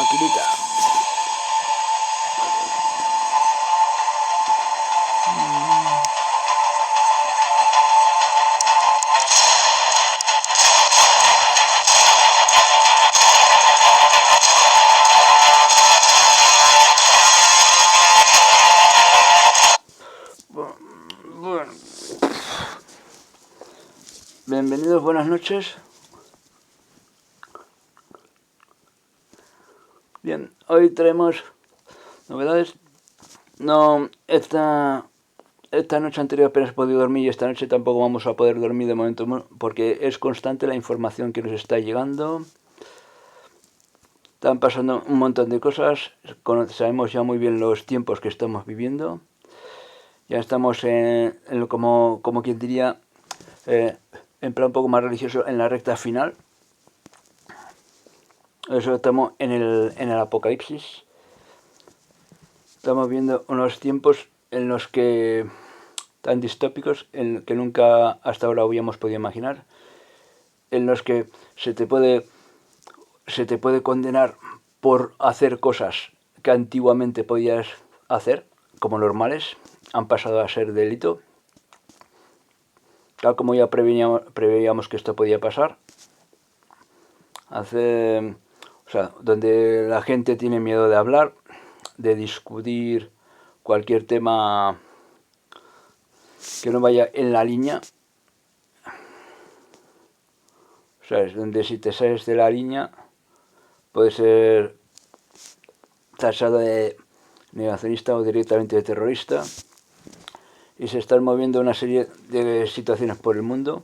maquinita. Bueno, bienvenidos, buenas noches. Bien, hoy traemos novedades. No, esta noche anterior apenas he podido dormir y esta noche tampoco vamos a poder dormir de momento porque es constante la información que nos está llegando. Están pasando un montón de cosas, sabemos ya muy bien los tiempos que estamos viviendo. Ya estamos como quien diría, en plan un poco más religioso, en la recta final. Eso estamos en el apocalipsis. Estamos viendo unos tiempos en los que tan distópicos, en que nunca hasta ahora habíamos podido imaginar, en los que se te puede condenar por hacer cosas que antiguamente podías hacer como normales, han pasado a ser delito, tal como ya preveíamos que esto podía pasar. Donde la gente tiene miedo de hablar, de discutir cualquier tema que no vaya en la línea, ¿sabes? Donde si te sales de la línea puede ser tachado de negacionista o directamente de terrorista, y se están moviendo una serie de situaciones por el mundo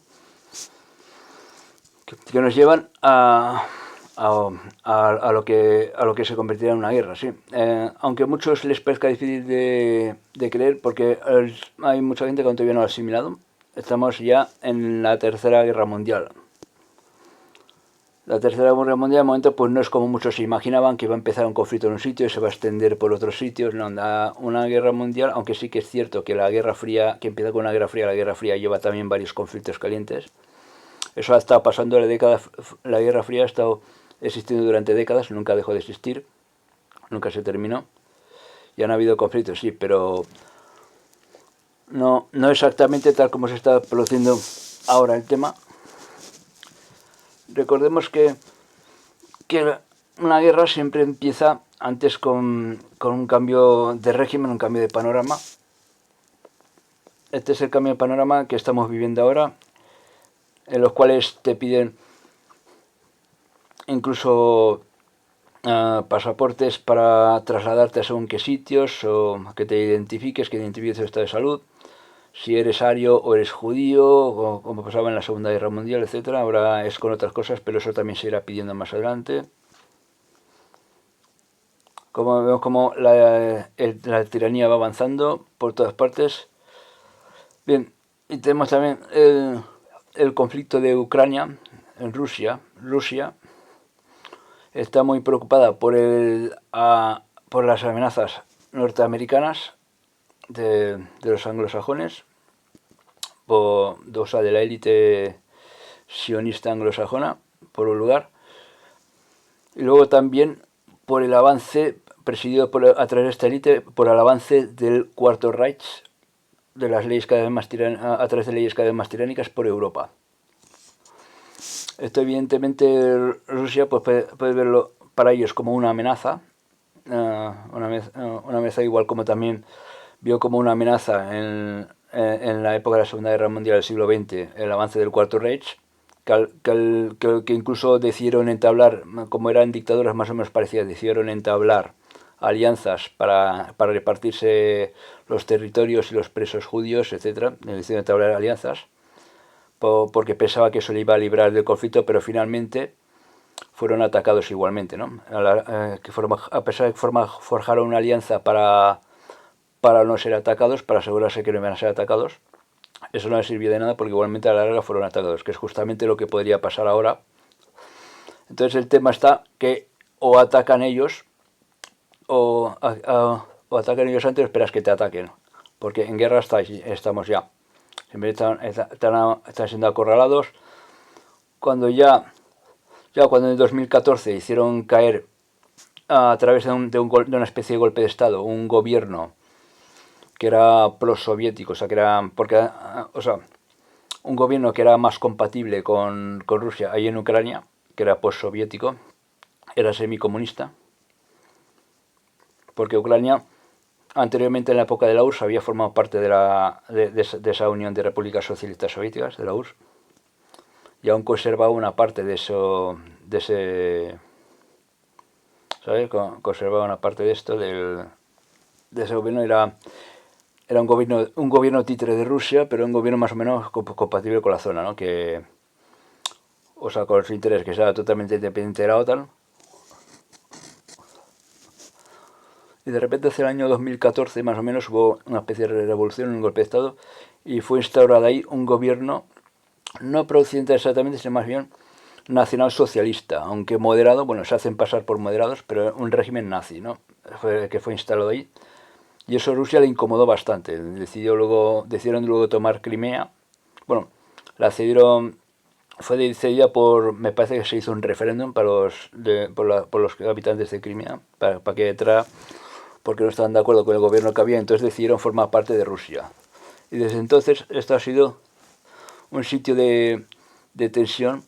que nos llevan a lo que se convertirá en una guerra, sí. Aunque a muchos les parezca difícil de creer, porque hay mucha gente que todavía no lo ha asimilado, estamos ya en la Tercera Guerra Mundial. La Tercera Guerra Mundial de momento pues no es como muchos se imaginaban, que iba a empezar un conflicto en un sitio y se va a extender por otros sitios. No, una guerra mundial, aunque sí que es cierto que la Guerra Fría, que empieza con una Guerra Fría, la Guerra Fría lleva también varios conflictos calientes. Eso ha estado pasando la Guerra Fría ha estado existiendo durante décadas, nunca dejó de existir, nunca se terminó. Y han habido conflictos, sí, pero no exactamente tal como se está produciendo ahora el tema. Recordemos que una guerra siempre empieza antes con un cambio de régimen, un cambio de panorama. Este es el cambio de panorama que estamos viviendo ahora, en los cuales te piden incluso pasaportes para trasladarte a según qué sitios, o que te identifiques tu estado de salud, si eres ario o eres judío, o como pasaba en la Segunda Guerra Mundial, etcétera. Ahora es con otras cosas, pero eso también se irá pidiendo más adelante. Como vemos como la tiranía va avanzando por todas partes. Bien, y tenemos también el conflicto de Ucrania en Rusia. Rusia está muy preocupada por las amenazas norteamericanas de los anglosajones, de la élite sionista anglosajona, por un lugar, y luego también por el avance presidido a través de esta élite, por el avance del Cuarto Reich, de las leyes cada vez más a través de leyes cada vez más tiránicas por Europa. Esto evidentemente Rusia pues puede verlo para ellos como una amenaza, una amenaza igual como también vio como una amenaza en la época de la Segunda Guerra Mundial del siglo XX el avance del Cuarto Reich, que incluso decidieron entablar, como eran dictaduras más o menos parecidas, decidieron entablar alianzas para repartirse los territorios y los presos judíos, etc. Decidieron entablar alianzas porque pensaba que eso le iba a librar del conflicto, pero finalmente fueron atacados igualmente, ¿no? A pesar de que forjaron una alianza para no ser atacados, para asegurarse que no iban a ser atacados, eso no les sirvió de nada porque igualmente a la larga fueron atacados, que es justamente lo que podría pasar ahora. Entonces el tema está que o atacan ellos o atacan ellos antes o esperas que te ataquen, porque en guerra estamos ya. Siempre están siendo acorralados. Cuando en el 2014 hicieron caer a través de una especie de golpe de Estado, un gobierno que era prosoviético, o sea, que era, porque, o sea, un gobierno que era más compatible con Rusia ahí en Ucrania, que era postsoviético, era semicomunista, porque Ucrania anteriormente en la época de la URSS había formado parte de esa Unión de Repúblicas Socialistas Soviéticas, de la URSS, y aún conservaba una parte de eso, de ese, ¿sabes? Conservaba una parte de esto, de ese gobierno, era un gobierno títere de Rusia, pero un gobierno más o menos compatible con la zona, ¿no? Que, o sea, con su interés, que sea totalmente independiente de la OTAN. Y de repente hacia el año 2014 más o menos hubo una especie de revolución, un golpe de Estado, y fue instaurado ahí un gobierno no pro-occidental exactamente, sino más bien nacional socialista, aunque moderado, bueno, se hacen pasar por moderados, pero un régimen nazi, ¿no? Que fue instalado ahí. Y eso a Rusia le incomodó bastante. Decidieron luego tomar Crimea. Bueno, la cedieron, fue decidida me parece que se hizo un referéndum por los habitantes de Crimea, para que entrara, porque no estaban de acuerdo con el gobierno que había, entonces decidieron formar parte de Rusia. Y desde entonces esto ha sido un sitio de tensión,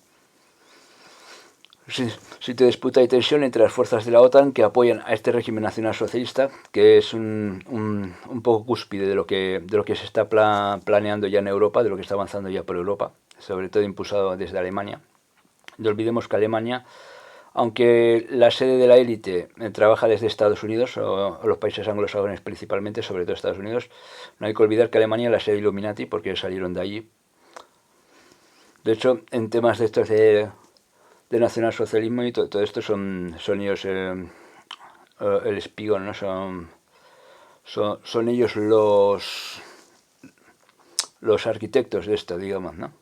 sitio de disputa y tensión entre las fuerzas de la OTAN que apoyan a este régimen nacional socialista, que es un poco cúspide de lo que se está planeando ya en Europa, de lo que está avanzando ya por Europa, sobre todo impulsado desde Alemania. No olvidemos que Alemania, aunque la sede de la élite trabaja desde Estados Unidos, o los países anglosajones principalmente, sobre todo Estados Unidos, no hay que olvidar que Alemania es la sede Illuminati, porque salieron de allí. De hecho, en temas de estos de nacionalsocialismo y todo esto son ellos el espigón, ¿no? Son ellos los arquitectos de esto, digamos, ¿no?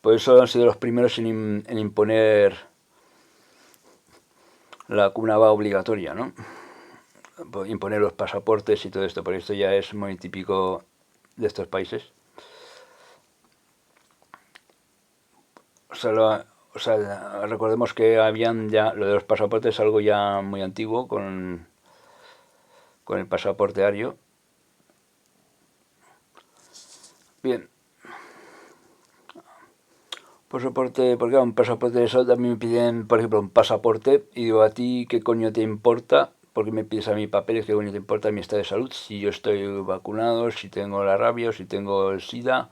Por eso han sido los primeros en imponer la cunaba obligatoria, ¿no? Imponer los pasaportes y todo esto, porque esto ya es muy típico de estos países. O sea, recordemos que habían ya, lo de los pasaportes es algo ya muy antiguo con el pasaporte ario. Bien, porque un pasaporte de eso también me piden, por ejemplo, un pasaporte y digo, ¿a ti qué coño te importa? Porque me pides a mí papeles, ¿qué coño te importa mi estado de salud? Si yo estoy vacunado, si tengo la rabia, o si tengo el SIDA,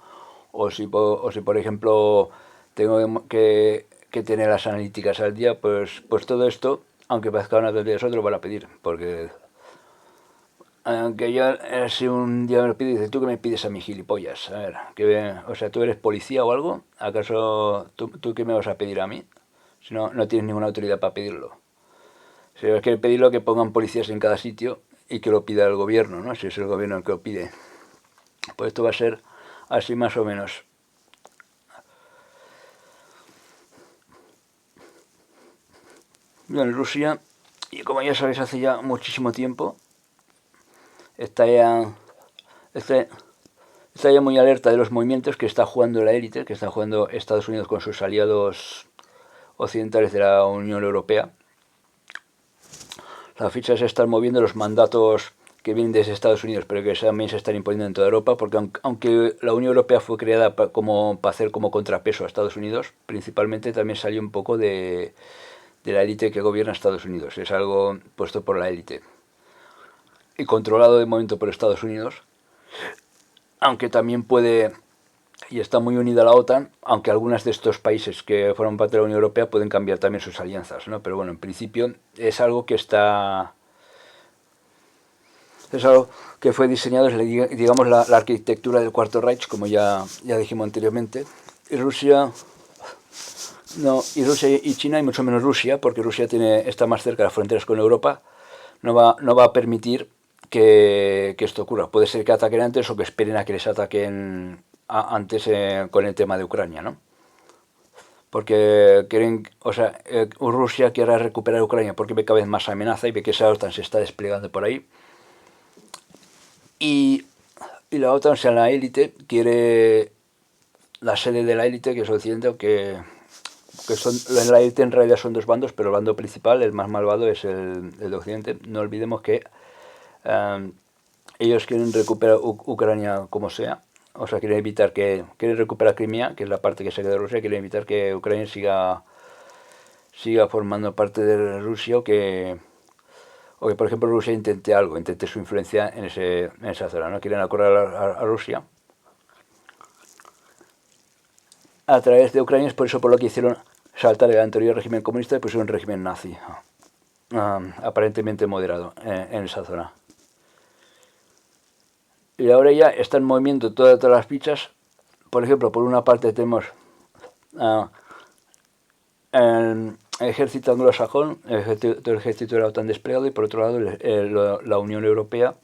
o si por ejemplo tengo que tener las analíticas al día, pues todo esto, aunque parezca una tontería, eso te lo van a pedir, porque aunque yo, si un día me lo pides, dices, ¿tú qué me pides a mi gilipollas? A ver, o sea, ¿tú eres policía o algo? ¿Acaso tú qué me vas a pedir a mí? Si no, no tienes ninguna autoridad para pedirlo. Si es que pedirlo, que pongan policías en cada sitio y que lo pida el gobierno, ¿no? Si es el gobierno el que lo pide. Pues esto va a ser así más o menos. Yo en Rusia, y como ya sabéis hace ya muchísimo tiempo, está ya, está, está ya muy alerta de los movimientos que está jugando la élite, que está jugando Estados Unidos con sus aliados occidentales de la Unión Europea. Las fichas se están moviendo, los mandatos que vienen desde Estados Unidos, pero que también se están imponiendo en toda Europa, porque aunque la Unión Europea fue creada para hacer como contrapeso a Estados Unidos, principalmente también salió un poco de la élite que gobierna Estados Unidos. Es algo puesto por la élite y controlado de momento por Estados Unidos, aunque también puede, y está muy unida a la OTAN, aunque algunos de estos países que forman parte de la Unión Europea pueden cambiar también sus alianzas, ¿no? Pero bueno, en principio es algo que está... Es algo que fue diseñado, es, digamos, la arquitectura del Cuarto Reich, como ya dijimos anteriormente. Y Rusia... No, y Rusia y China, y mucho menos Rusia, porque Rusia está más cerca de las fronteras con Europa, no va a permitir que esto ocurra. Puede ser que ataquen antes o que esperen a que les ataquen antes con el tema de Ucrania, ¿no? Porque quieren, o sea, Rusia quiere recuperar Ucrania porque ve cada vez más amenaza y ve que esa OTAN se está desplegando por ahí. Y la OTAN, o sea, la élite, quiere la sede de la élite, que es Occidente, que que son, en la élite en realidad son dos bandos, pero el bando principal, el más malvado, es el de Occidente. No olvidemos que ellos quieren recuperar Ucrania como sea, o sea, quieren recuperar Crimea, que es la parte que se queda de Rusia, quieren evitar que Ucrania siga formando parte de Rusia o que por ejemplo Rusia intente su influencia en esa zona, ¿no? Quieren acorralar a Rusia a través de Ucrania, es por eso por lo que hicieron saltar el anterior régimen comunista y pusieron un régimen nazi, aparentemente moderado en esa zona. Y ahora ya están moviendo todas las fichas. Por ejemplo, por una parte tenemos el ejército anglosajón, el ejército de la OTAN desplegado, y por otro lado la Unión Europea,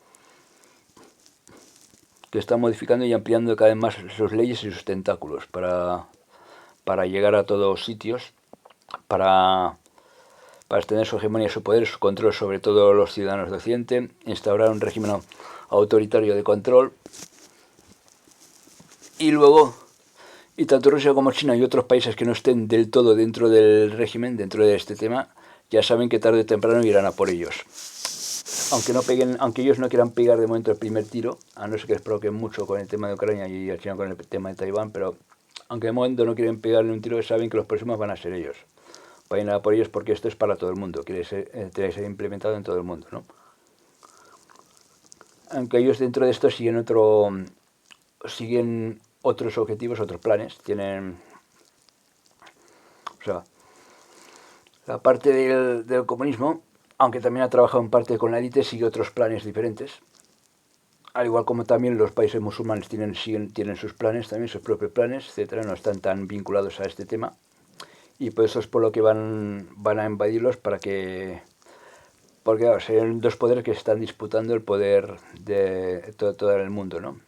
que está modificando y ampliando cada vez más sus leyes y sus tentáculos para llegar a todos sitios, para extender su hegemonía, su poder, su control sobre todos los ciudadanos de Occidente, instaurar un régimen autoritario de control. Y luego, y tanto Rusia como China y otros países que no estén del todo dentro del régimen, dentro de este tema, ya saben que tarde o temprano irán a por ellos. Aunque ellos no quieran pegar de momento el primer tiro, a no ser que les provoquen mucho con el tema de Ucrania y a China con el tema de Taiwán, pero aunque de momento no quieren pegarle un tiro, saben que los próximos van a ser ellos. Vayan a por ellos porque esto es para todo el mundo, tiene que ser implementado en todo el mundo, ¿no? Aunque ellos dentro de esto siguen otros objetivos, otros planes, o sea, la parte del comunismo, aunque también ha trabajado en parte con la élite, sigue otros planes diferentes, al igual como también los países musulmanes tienen sus planes, también sus propios planes, etcétera, no están tan vinculados a este tema, y por eso es por lo que van a invadirlos porque claro, son dos poderes que están disputando el poder de todo el mundo, ¿no?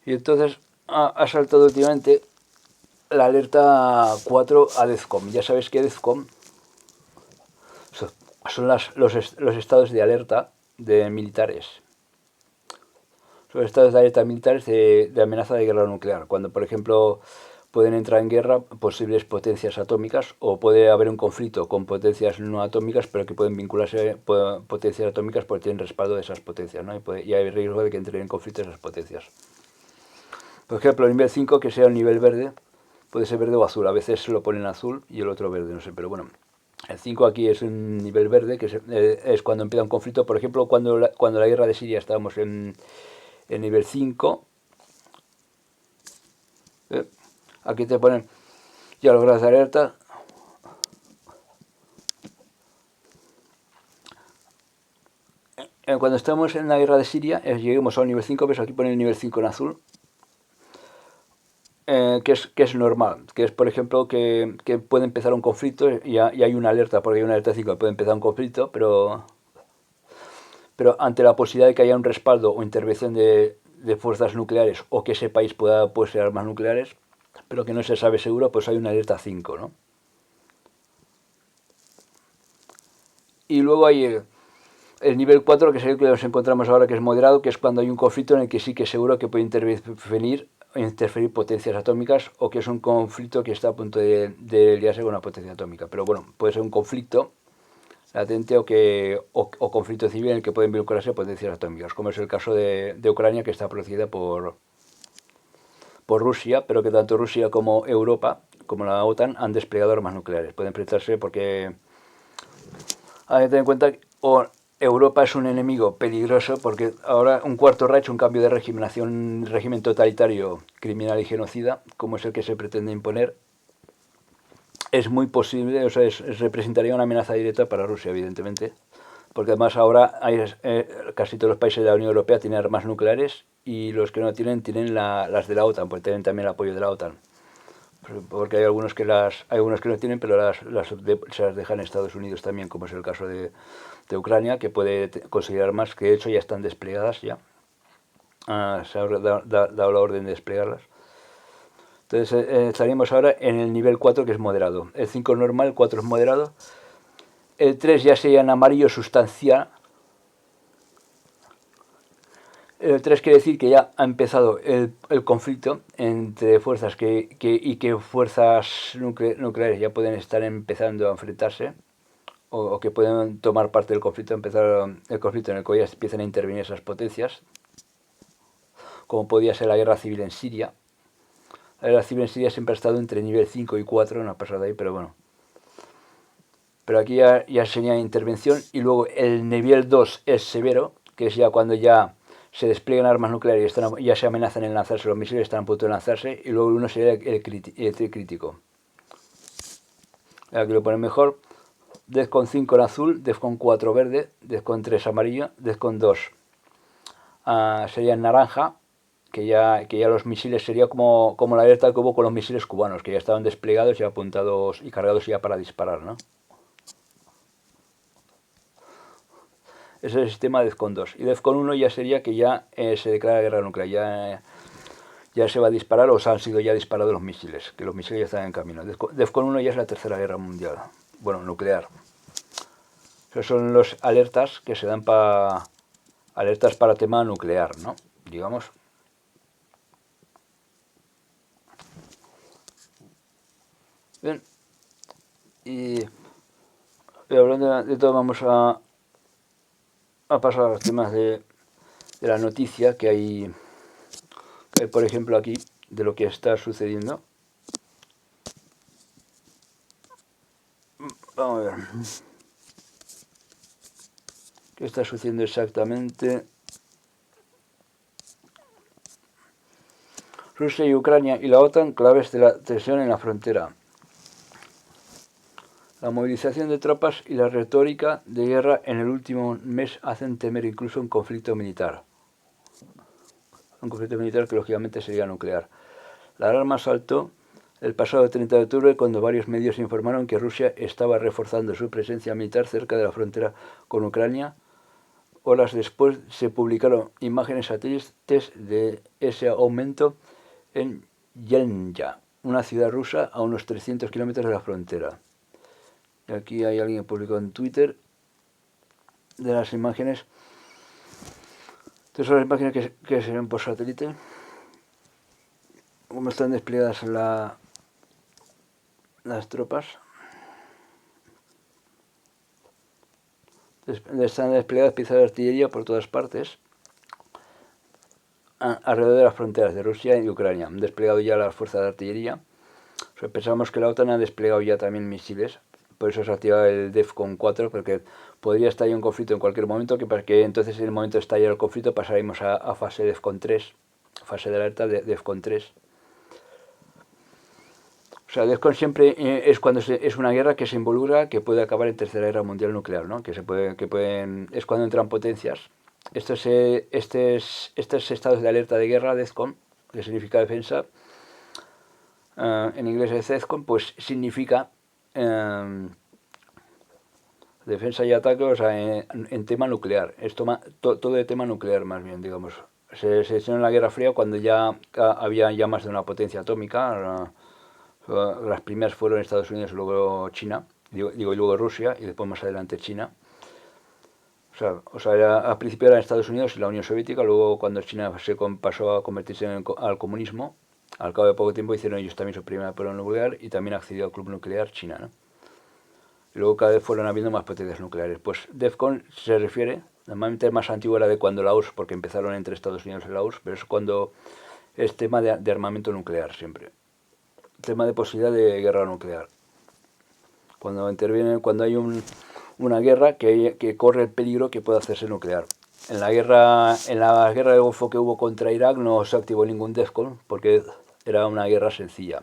Y entonces ha saltado últimamente la alerta 4 a DEFCON. Ya sabéis que DEFCON son los estados de alerta de militares. Son los estados de alerta militares de amenaza de guerra nuclear. Cuando, por ejemplo, pueden entrar en guerra posibles potencias atómicas, o puede haber un conflicto con potencias no atómicas, pero que pueden vincularse potencias atómicas porque tienen respaldo de esas potencias, ¿no? Y hay riesgo de que entren en conflicto esas potencias. Por ejemplo, el nivel 5, que sea el nivel verde, puede ser verde o azul. A veces lo ponen azul y el otro verde, no sé, pero bueno. El 5 aquí es un nivel verde, que es cuando empieza un conflicto. Por ejemplo, cuando la guerra de Siria estábamos en nivel 5. Aquí te ponen ya los grados de alerta. Cuando estamos en la guerra de Siria, lleguemos al nivel 5, pero aquí pone el nivel 5 en azul. Que es normal, que es por ejemplo que puede empezar un conflicto y hay una alerta, porque hay una alerta 5 que puede empezar un conflicto, pero ante la posibilidad de que haya un respaldo o intervención de fuerzas nucleares, o que ese país pueda poseer armas nucleares, pero que no se sabe seguro, pues hay una alerta 5, ¿no? Y luego hay el nivel 4, que es el que nos encontramos ahora, que es moderado, que es cuando hay un conflicto en el que sí que es seguro que puede interferir potencias atómicas, o que es un conflicto que está a punto de liarse con una potencia atómica. Pero bueno, puede ser un conflicto latente o conflicto civil en el que pueden vincularse potencias atómicas, como es el caso de Ucrania, que está protegida por Rusia, pero que tanto Rusia como Europa, como la OTAN, han desplegado armas nucleares. Pueden enfrentarse porque hay que tener en cuenta que Europa es un enemigo peligroso, porque ahora un cuarto Reich, un cambio de régimen hacia un régimen totalitario, criminal y genocida, como es el que se pretende imponer, es muy posible, o sea, representaría una amenaza directa para Rusia, evidentemente, porque además ahora casi todos los países de la Unión Europea tienen armas nucleares, y los que no tienen las de la OTAN, pues tienen también el apoyo de la OTAN. Porque hay algunos que no tienen, pero se las dejan en Estados Unidos también, como es el caso de Ucrania, que puede conseguir armas que de hecho ya están desplegadas ya. Se ha dado la orden de desplegarlas. Entonces estaríamos ahora en el nivel 4, que es moderado. El 5 es normal, el 4 es moderado. El 3 ya sería en amarillo sustancial. El 3 quiere decir que ya ha empezado el conflicto entre fuerzas y que fuerzas nucleares ya pueden estar empezando a enfrentarse o que pueden tomar parte del conflicto, empezar el conflicto en el que ya empiezan a intervenir esas potencias, como podía ser la guerra civil en Siria. La guerra civil en Siria siempre ha estado entre nivel 5 y 4, no ha pasado de ahí, pero bueno. Pero aquí ya sería intervención, y luego el nivel 2 es severo, que es ya cuando ya se despliegan armas nucleares y ya se amenazan en lanzarse, los misiles están a punto de lanzarse, y luego uno sería el crítico. Aquí lo ponen mejor. DEFCON 5 en azul, DEFCON 4 verde, DEFCON 3 amarillo, DEFCON 2 sería en naranja, que ya los misiles sería como la alerta que hubo con los misiles cubanos, que ya estaban desplegados y apuntados y cargados ya para disparar, ¿no? Ese es el sistema DEFCON 2. Y DEFCON 1 ya sería que ya se declara guerra nuclear, ya se va a disparar o se han sido ya disparados los misiles, que los misiles ya están en camino. DEFCON 1 ya es la tercera guerra mundial, bueno, nuclear. Esos son los alertas que se dan alertas para tema nuclear, ¿no? Digamos. Bien. Y hablando de todo, vamos a pasar a los temas de la noticia que hay, por ejemplo, aquí, de lo que está sucediendo. Vamos a ver. ¿Qué está sucediendo exactamente? Rusia y Ucrania y la OTAN claves de la tensión en la frontera. La movilización de tropas y la retórica de guerra en el último mes hacen temer incluso un conflicto militar. Un conflicto militar que lógicamente sería nuclear. La alarma saltó el pasado 30 de octubre cuando varios medios informaron que Rusia estaba reforzando su presencia militar cerca de la frontera con Ucrania. Horas después se publicaron imágenes satélites de ese aumento en Yelnya, una ciudad rusa a unos 300 kilómetros de la frontera. Y aquí hay alguien que publicó en Twitter de las imágenes. Estas son las imágenes que se ven por satélite. Cómo están desplegadas las tropas. Están desplegadas piezas de artillería por todas partes alrededor de las fronteras de Rusia y Ucrania. Han desplegado ya las fuerzas de artillería. O sea, pensamos que la OTAN ha desplegado ya también misiles. Por eso se ha activado el DEFCON 4, porque podría estallar un conflicto en cualquier momento, que para que entonces en el momento de estallar el conflicto pasaremos a fase DEFCON 3, fase de alerta de DEFCON 3. O sea, DEFCON siempre es cuando es una guerra que se involucra, que puede acabar en tercera guerra mundial nuclear, ¿no? Es cuando entran potencias. Estos estados de alerta de guerra, DEFCON, que significa defensa, en inglés es DEFCON, pues significa defensa y ataque, o sea, en tema nuclear. Es todo de tema nuclear, más bien, digamos. Se inició en la Guerra Fría cuando ya había ya más de una potencia atómica. Las primeras fueron Estados Unidos y luego China, y luego Rusia, y después más adelante China. O sea al principio eran Estados Unidos y la Unión Soviética, luego cuando China pasó a convertirse al comunismo, al cabo de poco tiempo hicieron ellos también su primera prueba nuclear y también accedió al club nuclear China, ¿no? Y luego cada vez fueron habiendo más potencias nucleares. Pues DEFCON se refiere, normalmente el más antiguo era de cuando la URSS, porque empezaron entre Estados Unidos y la URSS, pero es cuando es tema de armamento nuclear siempre. Tema de posibilidad de guerra nuclear. Cuando interviene, cuando hay una guerra que corre el peligro que pueda hacerse nuclear. En la guerra del Golfo que hubo contra Irak no se activó ningún DEFCON porque era una guerra sencilla.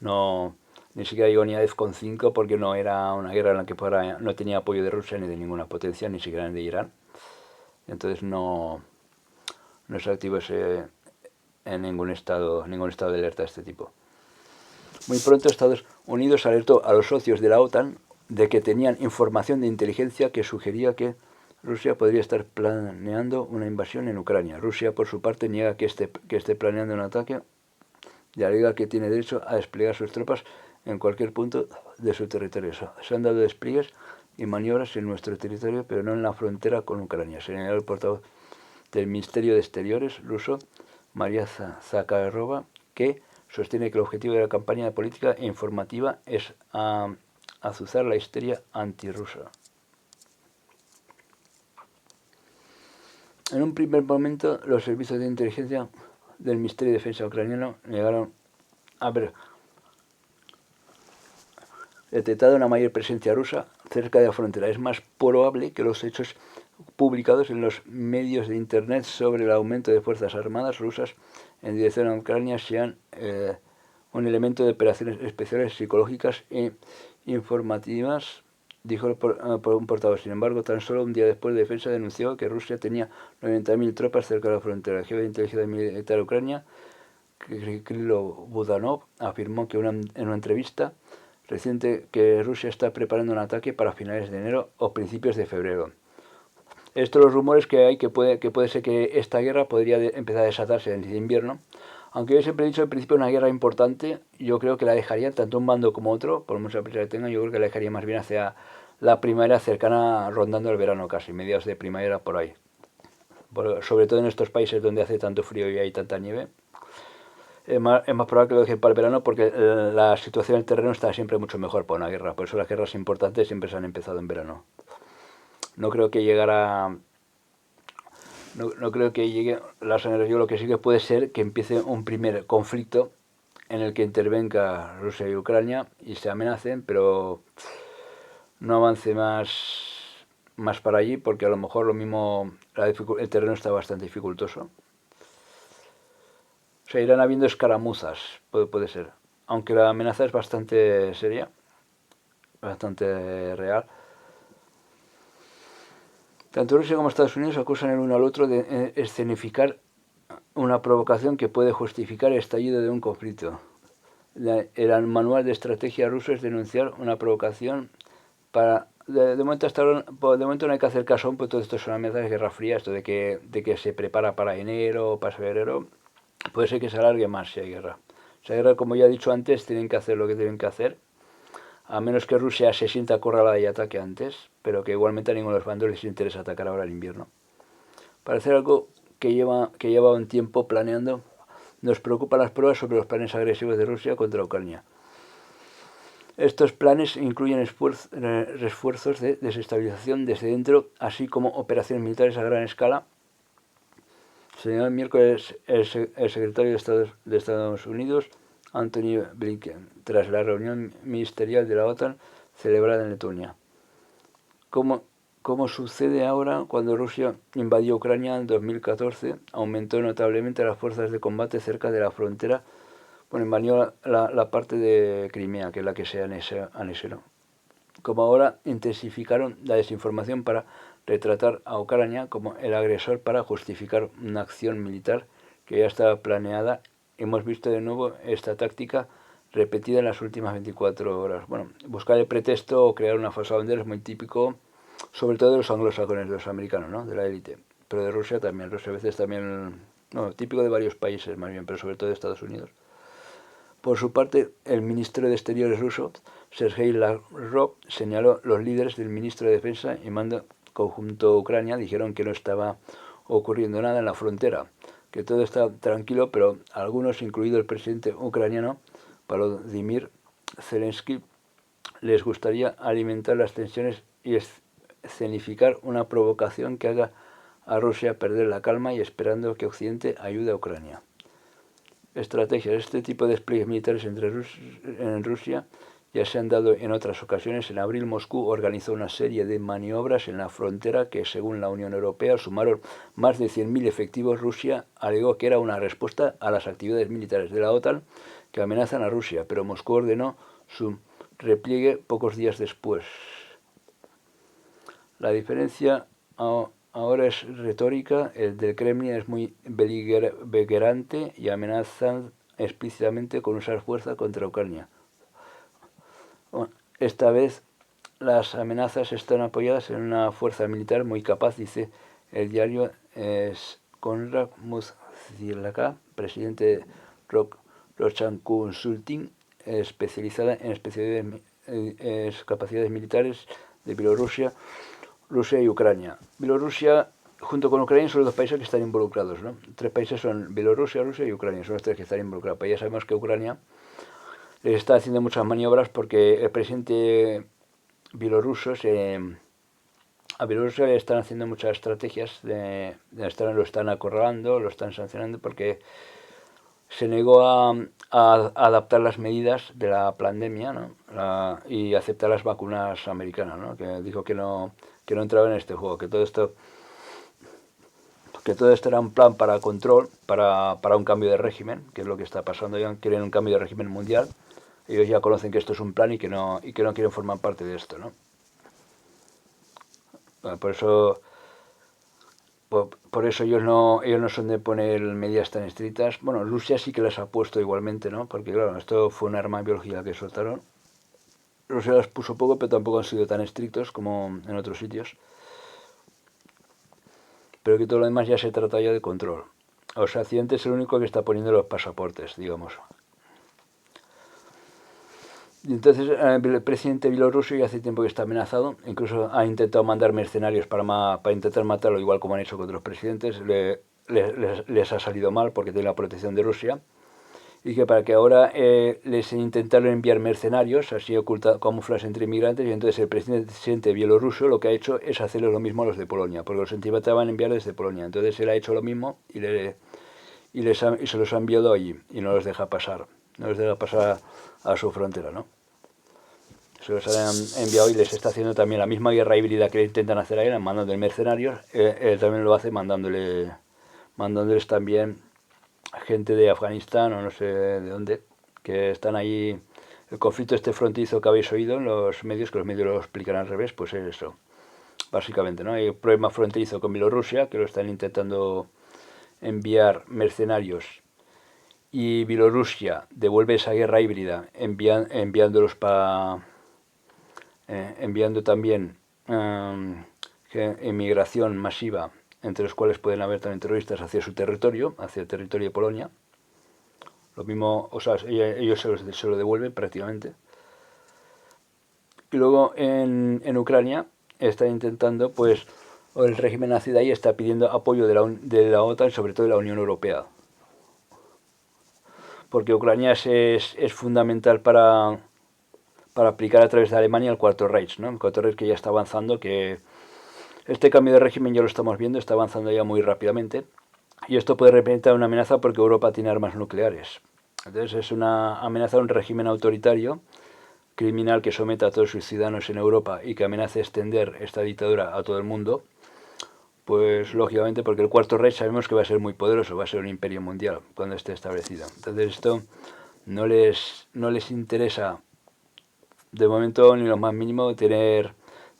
Ni siquiera llegó ni a DEFCON 5 porque no era una guerra en la que no tenía apoyo de Rusia ni de ninguna potencia, ni siquiera de Irán. Entonces no se activó en ningún estado de alerta de este tipo. Muy pronto Estados Unidos alertó a los socios de la OTAN de que tenían información de inteligencia que sugería que Rusia podría estar planeando una invasión en Ucrania. Rusia, por su parte, niega que esté planeando un ataque y alega que tiene derecho a desplegar sus tropas en cualquier punto de su territorio. Se han dado despliegues y maniobras en nuestro territorio, pero no en la frontera con Ucrania, señaló el portavoz del Ministerio de Exteriores ruso, María Zakharova, que sostiene que el objetivo de la campaña política e informativa es azuzar la histeria antirrusa. En un primer momento, los servicios de inteligencia del Ministerio de Defensa ucraniano negaron haber detectado una mayor presencia rusa cerca de la frontera. Es más probable que los hechos publicados en los medios de Internet sobre el aumento de fuerzas armadas rusas en dirección a Ucrania sean un elemento de operaciones especiales psicológicas e informativas, dijo por un portavoz. Sin embargo, tan solo un día después, Defensa denunció que Rusia tenía 90.000 tropas cerca de la frontera. El jefe de inteligencia militar de Ucrania, Krilo Budanov, afirmó que en una entrevista reciente que Rusia está preparando un ataque para finales de enero o principios de febrero. Estos los rumores que hay que puede ser que esta guerra podría empezar a desatarse en el invierno. Aunque yo siempre he dicho al principio una guerra importante, yo creo que la dejaría tanto un bando como otro, por mucha prisa que tengan, yo creo que la dejaría más bien hacia la primavera cercana, rondando el verano casi, mediados de primavera por ahí. Sobre todo en estos países donde hace tanto frío y hay tanta nieve. Es más probable que lo dejen para el verano porque la situación del terreno está siempre mucho mejor para una guerra. Por eso las guerras importantes siempre se han empezado en verano. No creo que llegara... No creo que llegue la sangre. Yo lo que sí que puede ser que empiece un primer conflicto en el que intervenga Rusia y Ucrania y se amenacen, pero no avance más para allí porque a lo mejor lo mismo el terreno está bastante dificultoso. O sea, irán habiendo escaramuzas, puede ser. Aunque la amenaza es bastante seria, bastante real. Tanto Rusia como Estados Unidos acusan el uno al otro de escenificar una provocación que puede justificar el estallido de un conflicto. El manual de estrategia ruso es denunciar una provocación para... De momento no hay que hacer caso, pues todo esto es una amenaza de guerra fría, esto de que se prepara para enero o para febrero. Puede ser que se alargue más si hay guerra. Si hay guerra, como ya he dicho antes, tienen que hacer lo que tienen que hacer. A menos que Rusia se sienta acorralada y ataque antes, pero que igualmente a ninguno de los bandos les interesa atacar ahora en invierno. Parece algo que lleva un tiempo planeando. Nos preocupan las pruebas sobre los planes agresivos de Rusia contra Ucrania. Estos planes incluyen refuerzos de desestabilización desde dentro, así como operaciones militares a gran escala. Señaló el miércoles el secretario de Estados Unidos, Anthony Blinken, tras la reunión ministerial de la OTAN celebrada en Letonia. Como sucede ahora, cuando Rusia invadió Ucrania en 2014, aumentó notablemente las fuerzas de combate cerca de la frontera. Bueno, invadió la parte de Crimea, que es la que se anexionó. Como ahora intensificaron la desinformación para retratar a Ucrania como el agresor para justificar una acción militar que ya estaba planeada. Hemos visto de nuevo esta táctica repetida en las últimas 24 horas. Bueno, buscar el pretexto o crear una falsa bandera es muy típico, sobre todo de los anglosajones, de los americanos, ¿no? De la élite. Pero de Rusia también, Rusia a veces también, no, típico de varios países más bien, pero sobre todo de Estados Unidos. Por su parte, el ministro de Exteriores ruso, Sergei Lavrov, señaló los líderes del ministro de Defensa y mando conjunto a Ucrania dijeron que no estaba ocurriendo nada en la frontera, que todo está tranquilo, pero algunos, incluido el presidente ucraniano Volodymyr Zelensky, les gustaría alimentar las tensiones y escenificar una provocación que haga a Rusia perder la calma y esperando que Occidente ayude a Ucrania. Estrategias. Este tipo de despliegues militares en Rusia ya se han dado en otras ocasiones. En abril, Moscú organizó una serie de maniobras en la frontera que, según la Unión Europea, sumaron más de 100.000 efectivos. Rusia alegó que era una respuesta a las actividades militares de la OTAN que amenazan a Rusia, pero Moscú ordenó su repliegue pocos días después. La diferencia ahora es retórica. El del Kremlin es muy beligerante y amenazan explícitamente con usar fuerza contra Ucrania. Esta vez las amenazas están apoyadas en una fuerza militar muy capaz, dice el diario Konrad Muzilaka, presidente de Roshan Consulting, especializada en capacidades militares de Bielorrusia, Rusia y Ucrania. Bielorrusia junto con Ucrania son los dos países que están involucrados, ¿no? Tres países son Bielorrusia, Rusia y Ucrania, son los tres que están involucrados. Pero ya sabemos que Ucrania les está haciendo muchas maniobras porque el presidente bielorruso a Bielorrusia le están haciendo muchas estrategias, lo están acorralando, lo están sancionando porque se negó a adaptar las medidas de la pandemia, ¿no? Y aceptar las vacunas americanas, ¿no? Que dijo que no entraba en este juego, que todo esto era un plan para control, para un cambio de régimen, que es lo que está pasando ya, quieren un cambio de régimen mundial. Ellos ya conocen que esto es un plan y que no quieren formar parte de esto, ¿no? Por eso ellos no son de poner medidas tan estrictas. Bueno, Rusia sí que las ha puesto igualmente, ¿no? Porque claro, esto fue un arma biológica que soltaron. Rusia las puso poco, pero tampoco han sido tan estrictos como en otros sitios. Pero que todo lo demás ya se trata ya de control. O sea, Occidente es el único que está poniendo los pasaportes, digamos. Y entonces el presidente bielorruso ya hace tiempo que está amenazado, incluso ha intentado mandar mercenarios para intentar matarlo, igual como han hecho con otros presidentes, les ha salido mal porque tiene la protección de Rusia, y que para que ahora les intentaron enviar mercenarios, así camuflarse entre inmigrantes, y entonces el presidente bielorruso lo que ha hecho es hacerle lo mismo a los de Polonia, porque los intentaban enviar desde Polonia, entonces él ha hecho lo mismo y se los ha enviado allí, y no los deja pasar a su frontera, ¿no? Se los han enviado y les está haciendo también la misma guerra híbrida que le intentan hacer a él, mandando mercenarios. Él también lo hace mandándoles también gente de Afganistán o no sé de dónde, que están ahí. El conflicto este fronterizo que habéis oído en los medios, que los medios lo explican al revés, pues es eso, básicamente, ¿no? Hay un problema fronterizo con Bielorrusia, que lo están intentando enviar mercenarios, y Bielorrusia devuelve esa guerra híbrida enviándolos enviando también emigración masiva, entre los cuales pueden haber también terroristas hacia su territorio, hacia el territorio de Polonia. Lo mismo, o sea, ellos se lo devuelven prácticamente. Y luego en Ucrania está intentando, pues, el régimen nazi de ahí está pidiendo apoyo de la OTAN, sobre todo de la Unión Europea. Porque Ucrania es fundamental para aplicar a través de Alemania el Cuarto Reich, ¿no? El Cuarto Reich que ya está avanzando, que este cambio de régimen ya lo estamos viendo, está avanzando ya muy rápidamente. Y esto puede representar una amenaza porque Europa tiene armas nucleares. Entonces es una amenaza a un régimen autoritario, criminal, que someta a todos sus ciudadanos en Europa y que amenace extender esta dictadura a todo el mundo. Pues lógicamente, porque el Cuarto Reich sabemos que va a ser muy poderoso, va a ser un imperio mundial cuando esté establecido. Entonces esto no les interesa de momento ni lo más mínimo tener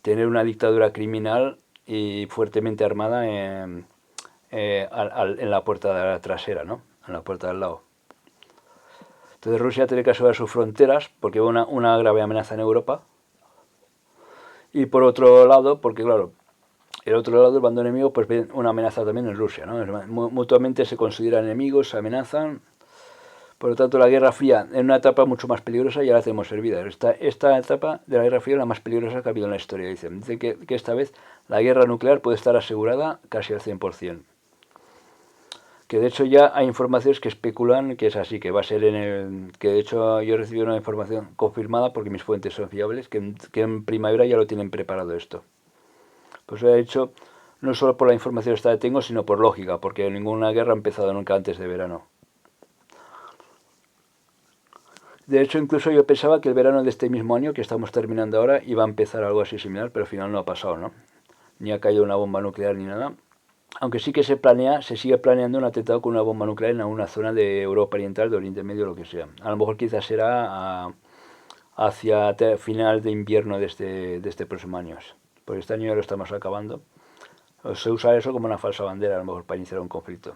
una dictadura criminal y fuertemente armada en la puerta trasera, ¿no? En la puerta del lado. Entonces Rusia tiene que asegurar sus fronteras porque hay una grave amenaza en Europa. Y por otro lado, porque claro, el otro lado, el bando enemigo, pues ve una amenaza también en Rusia, ¿no? Mutuamente se consideran enemigos, se amenazan. Por lo tanto, la Guerra Fría en una etapa mucho más peligrosa ya la tenemos servida. Esta etapa de la Guerra Fría es la más peligrosa que ha habido en la historia. Dicen que esta vez la guerra nuclear puede estar asegurada casi al 100%. Que de hecho ya hay informaciones que especulan que es así, que va a ser que de hecho yo he recibido una información confirmada porque mis fuentes son fiables, que en primavera ya lo tienen preparado esto. Pues lo he hecho no solo por la información esta que tengo, sino por lógica, porque ninguna guerra ha empezado nunca antes de verano. De hecho, incluso yo pensaba que el verano de este mismo año, que estamos terminando ahora, iba a empezar algo así similar, pero al final no ha pasado, ¿no? Ni ha caído una bomba nuclear ni nada. Aunque sí que se sigue planeando un atentado con una bomba nuclear en alguna zona de Europa Oriental, de Oriente Medio, lo que sea. A lo mejor quizás será hacia final de invierno de este próximo año. Porque este año ya lo estamos acabando. Se usa eso como una falsa bandera, a lo mejor para iniciar un conflicto.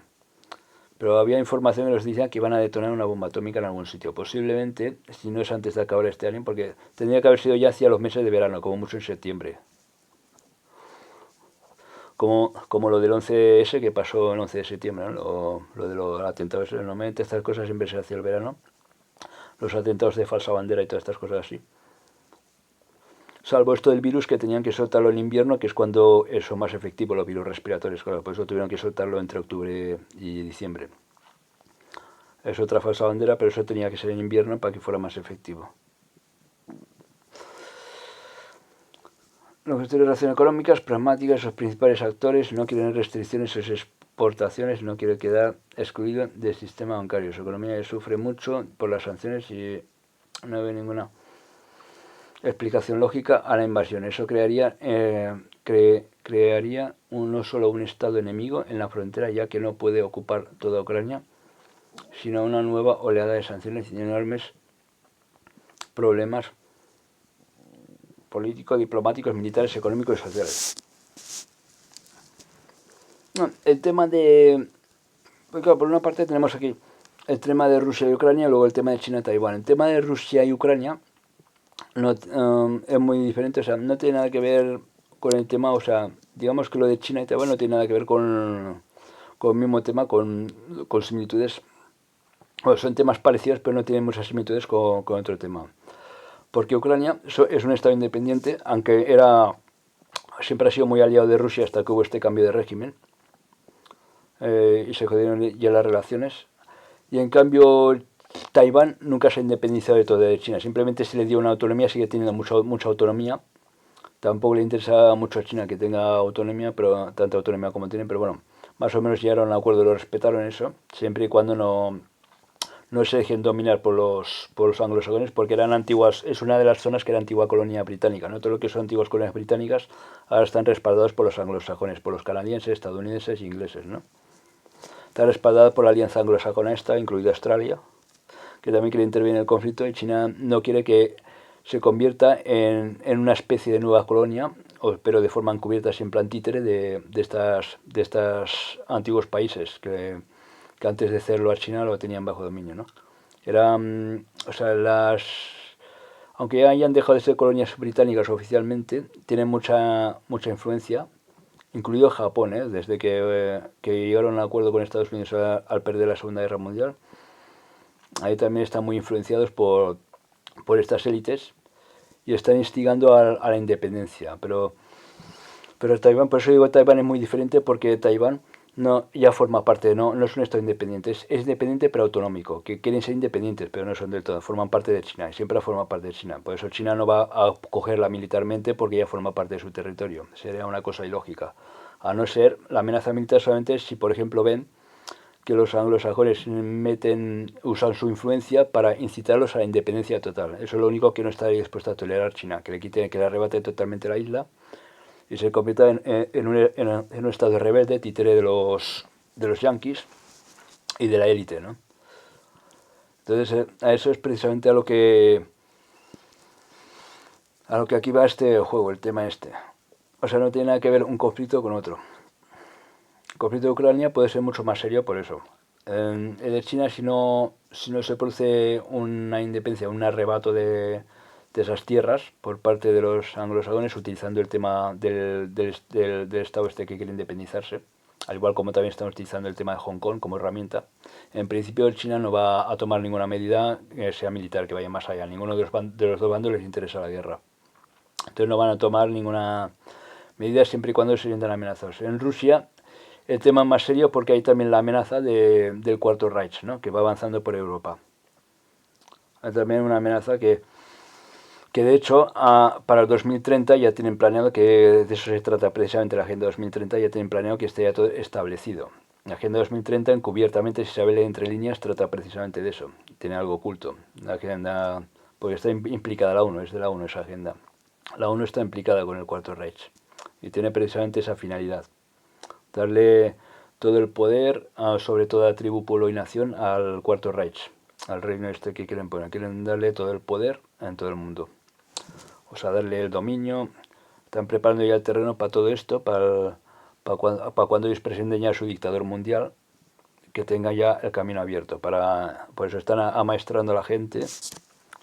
Pero había información que nos decía que iban a detonar una bomba atómica en algún sitio. Posiblemente, si no es antes de acabar este año, porque tendría que haber sido ya hacia los meses de verano, como mucho en septiembre. Como lo del 11S que pasó el 11 de septiembre, ¿no? Lo de los atentados. Normalmente estas cosas siempre se hacen el verano. Los atentados de falsa bandera y todas estas cosas así. salvo esto del virus que tenían que soltarlo en invierno, que es cuando son más efectivos los virus respiratorios, claro, por eso tuvieron que soltarlo entre octubre y diciembre. Es otra falsa bandera, pero eso tenía que ser en invierno para que fuera más efectivo. Los gestores de relaciones económicas, pragmáticas, sus principales actores no quieren restricciones a sus exportaciones, no quieren quedar excluido del sistema bancario. Su economía sufre mucho por las sanciones y no ve ninguna explicación lógica a la invasión. Eso crearía no solo un estado enemigo en la frontera, ya que no puede ocupar toda Ucrania, sino una nueva oleada de sanciones y enormes problemas políticos, diplomáticos, militares, económicos y sociales. El tema de... Pues claro, por una parte tenemos aquí el tema de Rusia y Ucrania, y luego el tema de China y Taiwán. El tema de Rusia y Ucrania no, es muy diferente, o sea, no tiene nada que ver con el tema, o sea, digamos que lo de China y Taiwán no tiene nada que ver con el mismo tema, con similitudes. Bueno, son temas parecidos, pero no tienen muchas similitudes con otro tema. Porque Ucrania es un estado independiente, aunque siempre ha sido muy aliado de Rusia hasta que hubo este cambio de régimen. Y se jodieron ya las relaciones. Y en cambio Taiwán nunca se ha independizado de todo de China, simplemente se le dio una autonomía, sigue teniendo mucha autonomía. Tampoco le interesa mucho a China que tenga autonomía, pero tanta autonomía como tienen, pero bueno, más o menos llegaron a un acuerdo, lo respetaron eso, siempre y cuando no se dejen dominar por los anglosajones, porque eran antiguas, es una de las zonas que era antigua colonia británica, ¿no? Todo lo que son antiguas colonias británicas ahora están respaldados por los anglosajones, por los canadienses, estadounidenses e ingleses, ¿no? Está respaldada por la alianza anglosajona esta, incluida Australia, que también quiere intervenir en el conflicto, y China no quiere que se convierta en una especie de nueva colonia, pero de forma encubierta, siempre en plan títere de estos antiguos países que antes de hacerlo a China lo tenían bajo dominio, ¿no? O sea, aunque hayan dejado de ser colonias británicas oficialmente, tienen mucha influencia, incluido Japón, desde que llegaron a un acuerdo con Estados Unidos al perder la Segunda Guerra Mundial. Ahí también están muy influenciados por estas élites y están instigando a la independencia. Pero Taiwán, por eso digo, Taiwán es muy diferente, porque Taiwán ya forma parte, no es un estado independiente, es independiente pero autonómico, que quieren ser independientes pero no son del todo, forman parte de China y siempre forma parte de China. Por eso China no va a cogerla militarmente, porque ya forma parte de su territorio, sería una cosa ilógica. A no ser la amenaza militar solamente si, por ejemplo, ven que los anglosajones usan su influencia para incitarlos a la independencia total. Eso es lo único que no está dispuesta a tolerar China, que le arrebate totalmente la isla y se convierta en un estado rebelde, títere de los yanquis y de la élite, ¿no? Entonces, a eso es precisamente a lo que aquí va este juego, el tema este. O sea, no tiene nada que ver un conflicto con otro. El conflicto de Ucrania puede ser mucho más serio por eso. El de China, si no se produce una independencia, un arrebato de esas tierras por parte de los anglosajones, utilizando el tema del estado este que quiere independizarse, al igual como también estamos utilizando el tema de Hong Kong como herramienta, en principio China no va a tomar ninguna medida que sea militar, que vaya más allá. Ninguno de los dos bandos les interesa la guerra. Entonces no van a tomar ninguna medida siempre y cuando se sientan amenazados. En Rusia el tema es más serio, porque hay también la amenaza del Cuarto Reich, ¿no?, que va avanzando por Europa. Hay también una amenaza que de hecho para el 2030 ya tienen planeado, que de eso se trata precisamente la Agenda 2030, ya tienen planeado que esté ya todo establecido. La Agenda 2030, encubiertamente, si se ve entre líneas, trata precisamente de eso. Tiene algo oculto. La agenda, porque está implicada la ONU, es de la ONU esa agenda. La ONU está implicada con el Cuarto Reich y tiene precisamente esa finalidad: darle todo el poder, sobre toda tribu, pueblo y nación, al Cuarto Reich, al reino este que quieren poner. Quieren darle todo el poder en todo el mundo. O sea, darle el dominio. Están preparando ya el terreno para todo esto, para cuando ellos presenten ya su dictador mundial, que tenga ya el camino abierto. Por eso están amaestrando a la gente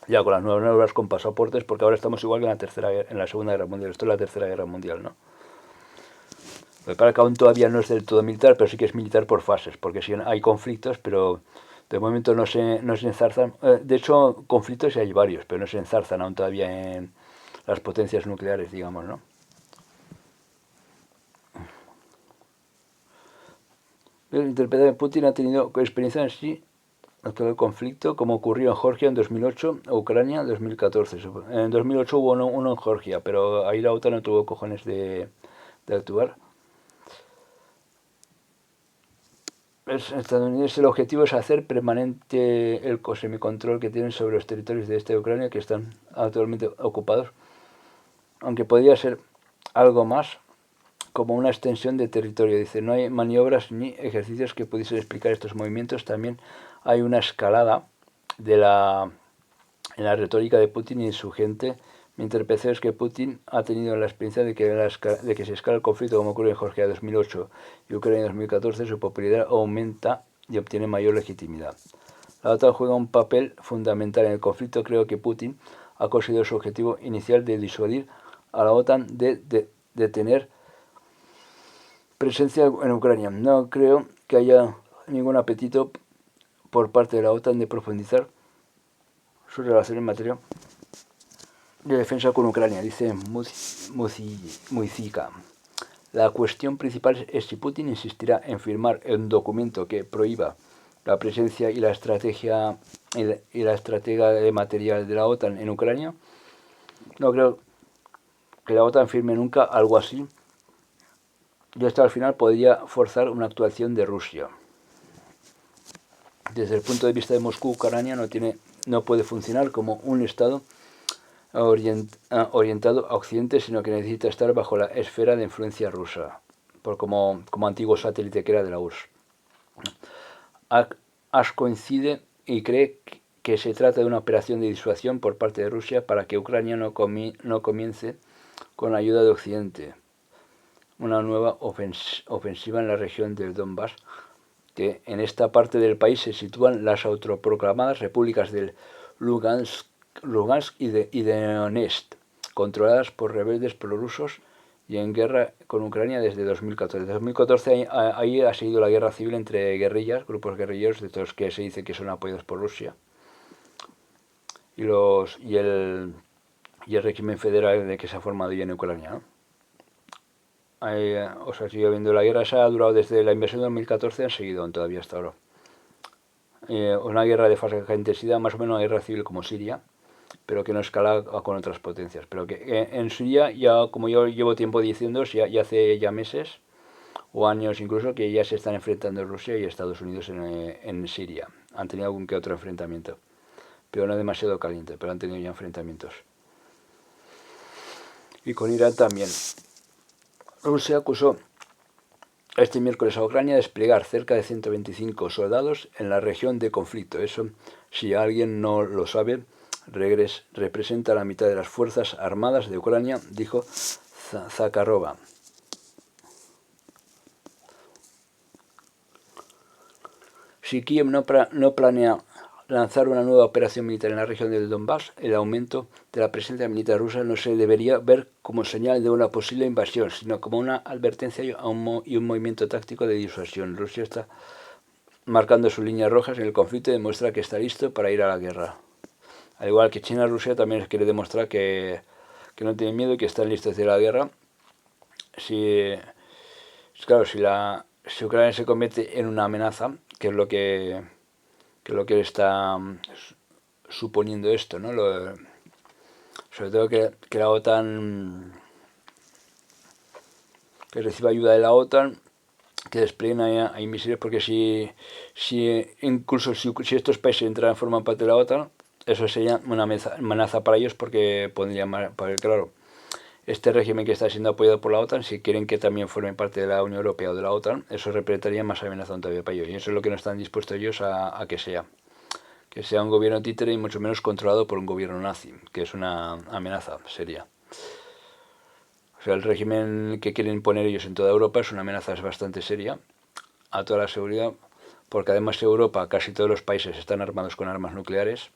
ya con las nuevas normas, con pasaportes, porque ahora estamos igual que en la Segunda Guerra Mundial. Esto es la Tercera Guerra Mundial, ¿no? Para que aún todavía no es del todo militar, pero sí que es militar por fases, porque sí hay conflictos, pero de momento no se enzarzan. De hecho, conflictos sí hay varios, pero no se enzarzan aún todavía las potencias nucleares, digamos, ¿no? El interpretador de Putin ha tenido experiencia en sí todo el conflicto, como ocurrió en Georgia en 2008 o Ucrania en 2014. En 2008 hubo uno en Georgia, pero ahí la OTAN no tuvo cojones de actuar. Estadounidense, el objetivo es hacer permanente el semicontrol que tienen sobre los territorios de este de Ucrania que están actualmente ocupados, aunque podría ser algo más como una extensión de territorio. Dice, no hay maniobras ni ejercicios que pudiesen explicar estos movimientos. También hay una escalada en la retórica de Putin y su gente. Mi interpretación es que Putin ha tenido la experiencia de que se escala el conflicto, como ocurrió en Georgia en 2008 y Ucrania en 2014, su popularidad aumenta y obtiene mayor legitimidad. La OTAN juega un papel fundamental en el conflicto. Creo que Putin ha conseguido su objetivo inicial de disuadir a la OTAN de tener presencia en Ucrania. No creo que haya ningún apetito por parte de la OTAN de profundizar su relación en materia de defensa con Ucrania, dice Mujica. La cuestión principal es si Putin insistirá en firmar un documento que prohíba la presencia y la estrategia y la estratega de material de la OTAN en Ucrania. No creo que la OTAN firme nunca algo así, y esto al final podría forzar una actuación de Rusia. Desde el punto de vista de Moscú, Ucrania no puede funcionar como un Estado orientado a Occidente, sino que necesita estar bajo la esfera de influencia rusa, como antiguo satélite que era de la URSS. Ash coincide y cree que se trata de una operación de disuasión por parte de Rusia para que Ucrania no comience con la ayuda de Occidente una nueva ofensiva en la región del Donbass, que en esta parte del país se sitúan las autoproclamadas repúblicas del Lugansk y de Donetsk, controladas por rebeldes prorrusos y en guerra con Ucrania desde 2014. Desde 2014 ahí ha seguido la guerra civil entre guerrillas, grupos guerrilleros, de todos que se dice que son apoyados por Rusia, y el régimen federal de que se ha formado ya en Ucrania, ¿no? O sea, sigue habiendo la guerra. Esa ha durado desde la invasión de 2014, han seguido todavía hasta ahora. Una guerra de baja intensidad, más o menos una guerra civil como Siria, pero que no escala con otras potencias. Pero que en Siria, ya como yo llevo tiempo diciendo, ya hace ya meses o años incluso, que ya se están enfrentando Rusia y Estados Unidos en Siria. Han tenido algún que otro enfrentamiento, pero no demasiado caliente, pero han tenido ya enfrentamientos. Y con Irán también. Rusia acusó este miércoles a Ucrania de desplegar cerca de 125 soldados en la región de conflicto. Eso, si alguien no lo sabe, representa la mitad de las fuerzas armadas de Ucrania, dijo Zakharova. Si Kiev no planea lanzar una nueva operación militar en la región del Donbass, el aumento de la presencia militar rusa no se debería ver como señal de una posible invasión, sino como una advertencia y un movimiento táctico de disuasión. Rusia está marcando sus líneas rojas en el conflicto y demuestra que está listo para ir a la guerra. Al igual que China, Rusia también quiere demostrar que no tienen miedo y que están listos de ir a la guerra. Claro, si Ucrania se convierte en una amenaza, que es lo que está suponiendo esto, ¿no? Sobre todo que la OTAN, que reciba ayuda de la OTAN, que desplieguen ahí misiles, porque incluso si estos países forman parte de la OTAN, eso sería una amenaza para ellos, porque claro, este régimen que está siendo apoyado por la OTAN, si quieren que también formen parte de la Unión Europea o de la OTAN, eso representaría más amenaza todavía para ellos, y eso es lo que no están dispuestos ellos a que sea un gobierno títere y mucho menos controlado por un gobierno nazi, que es una amenaza seria. O sea, el régimen que quieren imponer ellos en toda Europa es una amenaza bastante seria a toda la seguridad, porque además Europa, casi todos los países están armados con armas nucleares,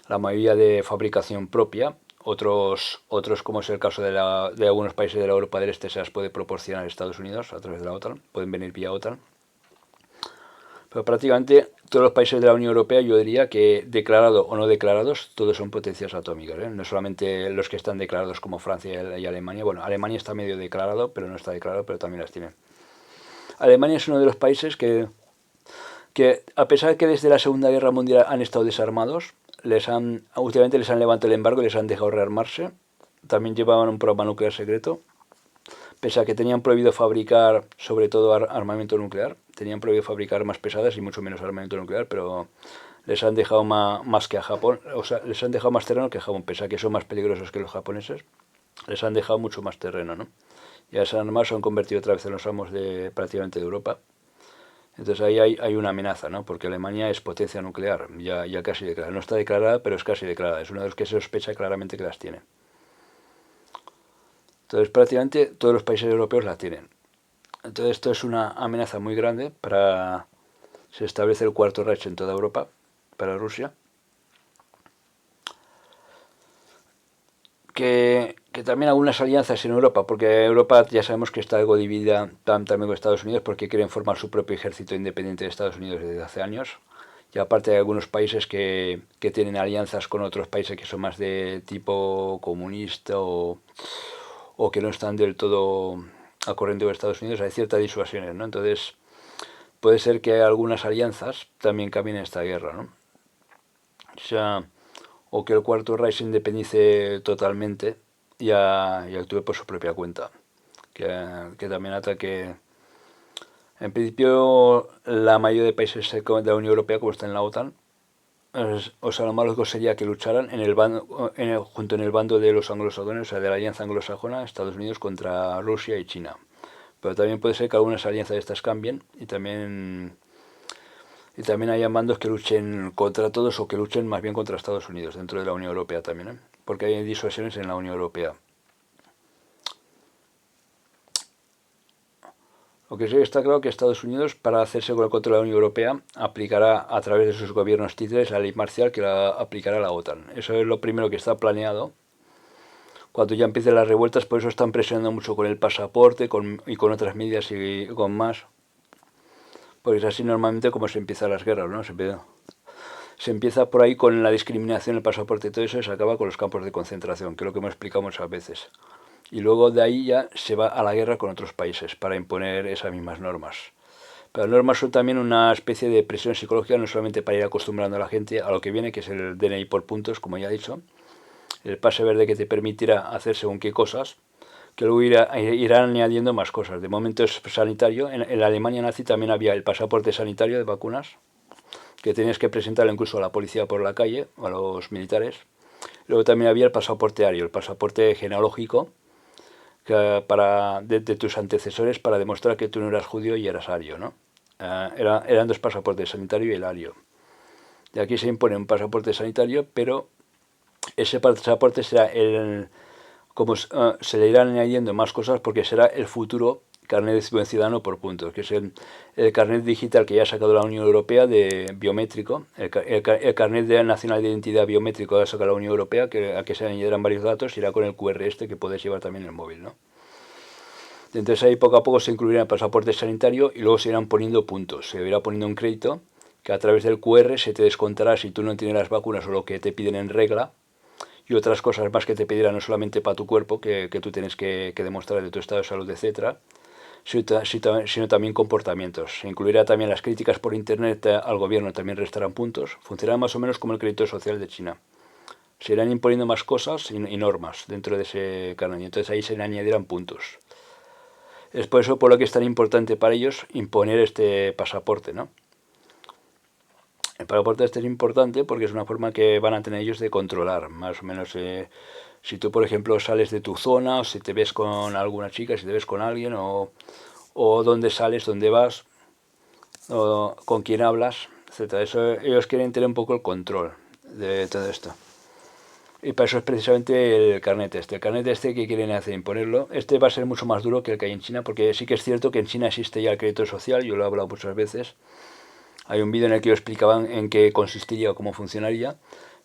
la mayoría de fabricación propia, otros como es el caso de algunos países de la Europa del Este, se las puede proporcionar Estados Unidos a través de la OTAN, pueden venir vía OTAN. Pero prácticamente todos los países de la Unión Europea, yo diría que declarados o no declarados, todos son potencias atómicas, ¿eh? No solamente los que están declarados como Francia y Alemania. Bueno, Alemania está medio declarado, pero no está declarado, pero también las tienen. Alemania es uno de los países que a pesar de que desde la Segunda Guerra Mundial han estado desarmados, últimamente les han levantado el embargo y les han dejado rearmarse. También llevaban un programa nuclear secreto. Pese a que tenían prohibido fabricar, sobre todo, armamento nuclear, tenían prohibido fabricar armas pesadas y mucho menos armamento nuclear, pero les han dejado más que a Japón, o sea, les han dejado más terreno que a Japón, pese a que son más peligrosos que los japoneses, les han dejado mucho más terreno, ¿no? Y esas armas se han convertido otra vez en los amos de prácticamente de Europa. Entonces ahí hay una amenaza, ¿no? Porque Alemania es potencia nuclear, ya casi declarada. No está declarada, pero es casi declarada. Es uno de los que se sospecha claramente que las tiene. Entonces prácticamente todos los países europeos la tienen. Entonces esto es una amenaza muy grande para... Se establece el Cuarto Reich en toda Europa, para Rusia. Que también algunas alianzas en Europa, porque Europa ya sabemos que está algo dividida también con Estados Unidos porque quieren formar su propio ejército independiente de Estados Unidos desde hace años. Y aparte hay algunos países que tienen alianzas con otros países que son más de tipo comunista o que no están del todo al corriente de Estados Unidos, hay ciertas disuasiones, ¿no? Entonces puede ser que algunas alianzas también cambien esta guerra, ¿no? O sea, o que el Cuarto Reich se independice totalmente y actúe por su propia cuenta. Que también ataque... En principio, la mayoría de países de la Unión Europea, como está en la OTAN, o sea, lo malo sería que lucharan junto en el bando de los anglosajones, o sea, de la alianza anglosajona, Estados Unidos contra Rusia y China. Pero también puede ser que algunas alianzas de estas cambien y también haya bandos que luchen contra todos o que luchen más bien contra Estados Unidos dentro de la Unión Europea también, ¿eh? Porque hay disuasiones en la Unión Europea. Lo que sí está claro que Estados Unidos, para hacerse con el control de la Unión Europea, aplicará a través de sus gobiernos títeres la ley marcial que la aplicará la OTAN. Eso es lo primero que está planeado. Cuando ya empiecen las revueltas, por eso están presionando mucho con el pasaporte y con otras medidas y con más. Porque es así normalmente como se empiezan las guerras, ¿no? Se empieza por ahí con la discriminación, el pasaporte y todo eso, y se acaba con los campos de concentración, que es lo que hemos explicado muchas veces. Y luego de ahí ya se va a la guerra con otros países para imponer esas mismas normas. Pero las normas son también una especie de presión psicológica, no solamente para ir acostumbrando a la gente a lo que viene, que es el DNI por puntos, como ya he dicho, el pase verde que te permitirá hacer según qué cosas, que luego irán añadiendo más cosas. De momento es sanitario. En la Alemania nazi también había el pasaporte sanitario de vacunas, que tenías que presentarlo incluso a la policía por la calle, o a los militares. Luego también había el pasaporte ario, el pasaporte genealógico, de tus antecesores para demostrar que tú no eras judío y eras ario, ¿no? Eran dos pasaportes, sanitario y el ario. De aquí se impone un pasaporte sanitario, pero ese pasaporte será como se le irán añadiendo más cosas porque será el futuro carnet de buen ciudadano por puntos, que es el carnet digital que ya ha sacado la Unión Europea de biométrico, el carnet nacional de identidad biométrico que ha sacado la Unión Europea, a que se añadirán varios datos, irá con el QR este que puedes llevar también en el móvil, ¿no? Entonces ahí poco a poco se incluirá el pasaporte sanitario y luego se irán poniendo puntos, se irá poniendo un crédito que a través del QR se te descontará si tú no tienes las vacunas o lo que te piden en regla, y otras cosas más que te pedirán no solamente para tu cuerpo, que tú tienes que demostrar de tu estado de salud, etcétera, sino también comportamientos. Se incluirá también las críticas por internet al gobierno, también restarán puntos. Funcionará más o menos como el crédito social de China. Se irán imponiendo más cosas y normas dentro de ese canal, y entonces ahí se le añadirán puntos. Es por eso por lo que es tan importante para ellos imponer este pasaporte, ¿no? El pasaporte este es importante porque es una forma que van a tener ellos de controlar, más o menos, si tú, por ejemplo, sales de tu zona, o si te ves con alguna chica, si te ves con alguien, o dónde sales, dónde vas, o con quién hablas, etcétera. Eso, ellos quieren tener un poco el control de todo esto. Y para eso es precisamente el carnet este. El carnet este que quieren hacer imponerlo, este va a ser mucho más duro que el que hay en China, porque sí que es cierto que en China existe ya el crédito social, yo lo he hablado muchas veces. Hay un vídeo en el que lo explicaban en qué consistiría o cómo funcionaría,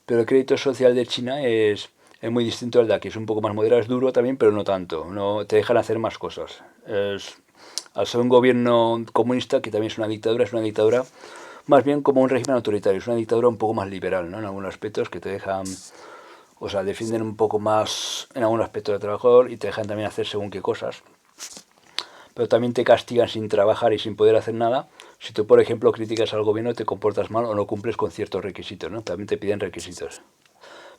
pero el crédito social de China es muy distinto al de aquí, es un poco más moderado, es duro también, pero no tanto, no te dejan hacer más cosas. al ser un gobierno comunista, que también es una dictadura más bien como un régimen autoritario, es una dictadura un poco más liberal, ¿no? En algunos aspectos que te dejan, o sea, defienden un poco más en algún aspecto del trabajador y te dejan también hacer según qué cosas, pero también te castigan sin trabajar y sin poder hacer nada. Si tú, por ejemplo, criticas al gobierno, te comportas mal o no cumples con ciertos requisitos, ¿no? También te piden requisitos.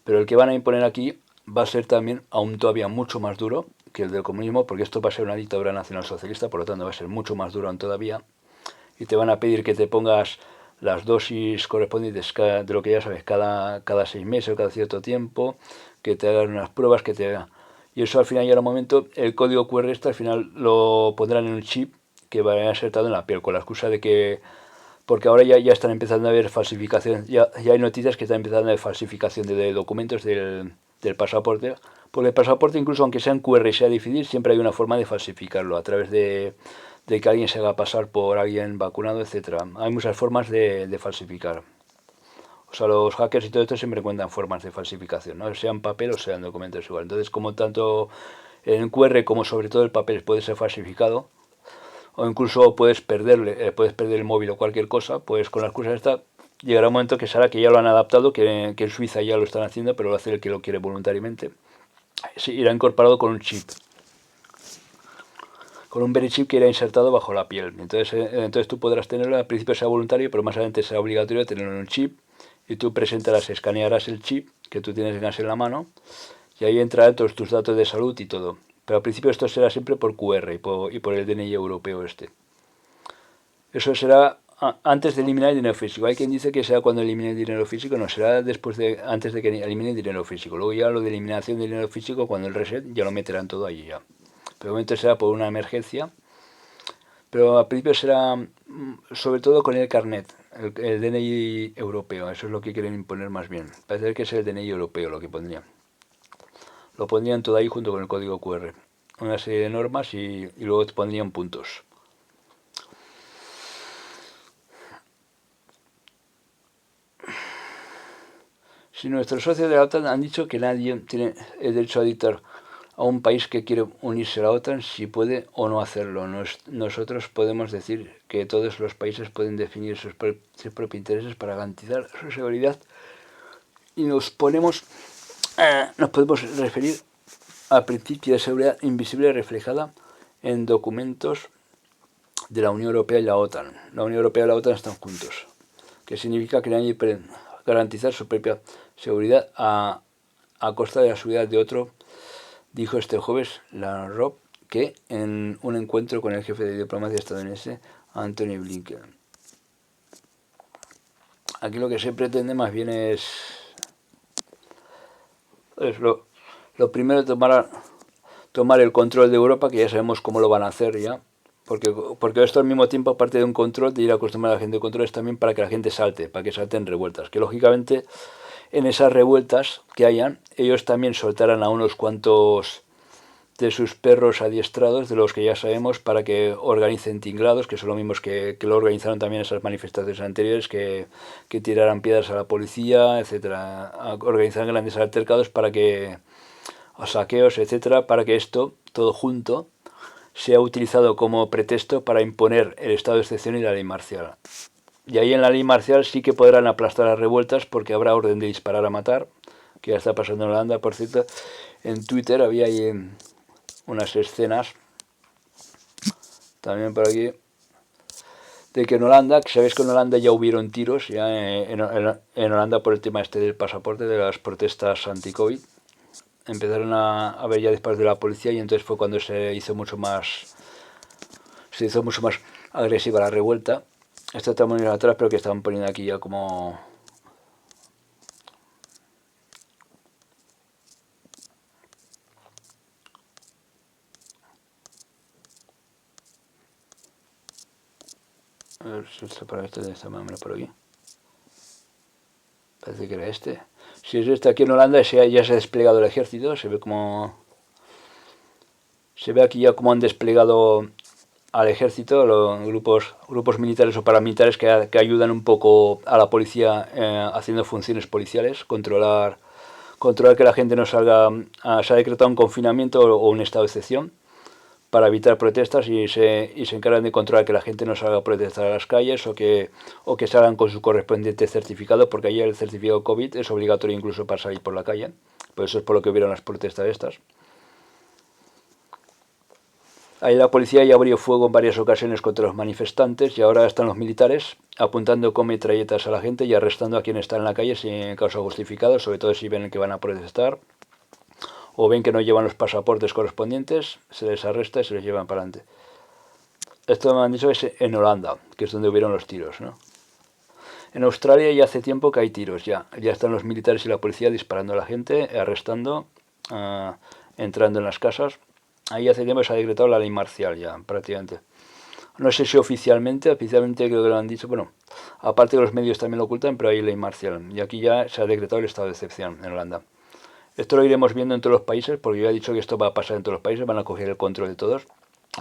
Pero el que van a imponer aquí va a ser también aún todavía mucho más duro que el del comunismo, porque esto va a ser una dictadura nacionalsocialista, por lo tanto va a ser mucho más duro aún todavía. Y te van a pedir que te pongas las dosis correspondientes de lo que ya sabes, cada 6 meses o cada cierto tiempo, que te hagan unas pruebas, que te... Y eso al final llegará un momento, el código QR este al final lo pondrán en un chip que va insertado en la piel, con la excusa de que... Porque ahora ya están empezando a haber falsificación, ya hay noticias que están empezando a haber falsificación de documentos del pasaporte, porque el pasaporte, incluso aunque sea en QR y sea difícil, siempre hay una forma de falsificarlo, a través de que alguien se haga pasar por alguien vacunado, etcétera. Hay muchas formas de falsificar. O sea, los hackers y todo esto siempre encuentran formas de falsificación, ¿no? Sean papel o sean documentos igual. Entonces, como tanto en QR como sobre todo el papel puede ser falsificado, o incluso puedes perder el móvil o cualquier cosa, pues con las excusa esta llegará un momento que será que ya lo han adaptado, que en Suiza ya lo están haciendo, pero lo hace el que lo quiere voluntariamente. Sí, irá incorporado con un chip, con un chip que irá insertado bajo la piel. Entonces tú podrás tenerlo, al principio sea voluntario, pero más adelante será obligatorio tenerlo en un chip, y tú presentarás, escanearás el chip que tú tienes en la mano, y ahí entrarán todos tus datos de salud y todo. Pero al principio esto será siempre por QR y por el DNI europeo este. Eso será antes de eliminar el dinero físico. Hay quien dice que será cuando elimine el dinero físico, no, será antes de que elimine el dinero físico. Luego ya lo de eliminación del dinero físico, cuando el reset, ya lo meterán todo allí ya. Pero de momento será por una emergencia. Pero al principio será sobre todo con el carnet, el DNI europeo. Eso es lo que quieren imponer más bien. Parece que es el DNI europeo lo que pondrían. Lo pondrían todo ahí junto con el código QR. Una serie de normas y luego te pondrían puntos. Si nuestros socios de la OTAN han dicho que nadie tiene el derecho a dictar a un país que quiere unirse a la OTAN si puede o no hacerlo. Nosotros podemos decir que todos los países pueden definir sus propios intereses para garantizar su seguridad y nos podemos referir al principio de seguridad invisible reflejada en documentos de la Unión Europea y la OTAN. La Unión Europea y la OTAN están juntos, que significa que nadie puede garantizar su propia seguridad a costa de la seguridad de otro, dijo este jueves Lavrov, que en un encuentro con el jefe de diplomacia estadounidense, Antony Blinken. Aquí lo que se pretende más bien es lo primero, tomar el control de Europa, que ya sabemos cómo lo van a hacer ya, porque esto al mismo tiempo, aparte de un control, de ir a acostumbrar a la gente a control, es también para que la gente salte, para que salten revueltas, que lógicamente en esas revueltas que hayan, ellos también soltarán a unos cuantos de sus perros adiestrados, de los que ya sabemos, para que organicen tinglados, que son los mismos que lo organizaron también esas manifestaciones anteriores, que tiraran piedras a la policía, etcétera, organizar grandes altercados para que, o saqueos, etcétera, para que esto, todo junto, sea utilizado como pretexto para imponer el estado de excepción y la ley marcial. Y ahí en la ley marcial sí que podrán aplastar las revueltas, porque habrá orden de disparar a matar, que ya está pasando en Holanda, por cierto. En Twitter había ahí unas escenas, también por aquí, de que en Holanda, que sabéis que en Holanda ya hubieron tiros, ya en Holanda por el tema este del pasaporte, de las protestas anti-COVID, empezaron a haber ya disparos de la policía y entonces fue cuando se hizo mucho más agresiva la revuelta. Esto está muy atrás, pero que estaban poniendo aquí ya como... A ver si está para este de esta manera por aquí. Parece que era este. Si es este aquí en Holanda, ya se ha desplegado el ejército. Se ve como... Se ve aquí ya como han desplegado al ejército, los grupos militares o paramilitares que ayudan un poco a la policía haciendo funciones policiales, controlar que la gente no salga. Se ha decretado un confinamiento o un estado de excepción para evitar protestas y se encargan de controlar que la gente no salga a protestar a las calles o que salgan con su correspondiente certificado, porque allí el certificado COVID es obligatorio incluso para salir por la calle. Por eso es por lo que hubieron las protestas estas. Ahí la policía ya abrió fuego en varias ocasiones contra los manifestantes y ahora están los militares apuntando con metralletas a la gente y arrestando a quien está en la calle sin causa justificada, sobre todo si ven que van a protestar o ven que no llevan los pasaportes correspondientes, se les arresta y se les llevan para adelante. Esto me han dicho es en Holanda, que es donde hubieron los tiros, ¿no? En Australia ya hace tiempo que hay tiros, ya están los militares y la policía disparando a la gente, arrestando, entrando en las casas. Ahí hace tiempo se ha decretado la ley marcial ya, prácticamente. No sé si oficialmente creo que lo han dicho, bueno, aparte que los medios también lo ocultan, pero hay ley marcial. Y aquí ya se ha decretado el estado de excepción en Holanda. Esto lo iremos viendo en todos los países, porque yo he dicho que esto va a pasar en todos los países, van a coger el control de todos.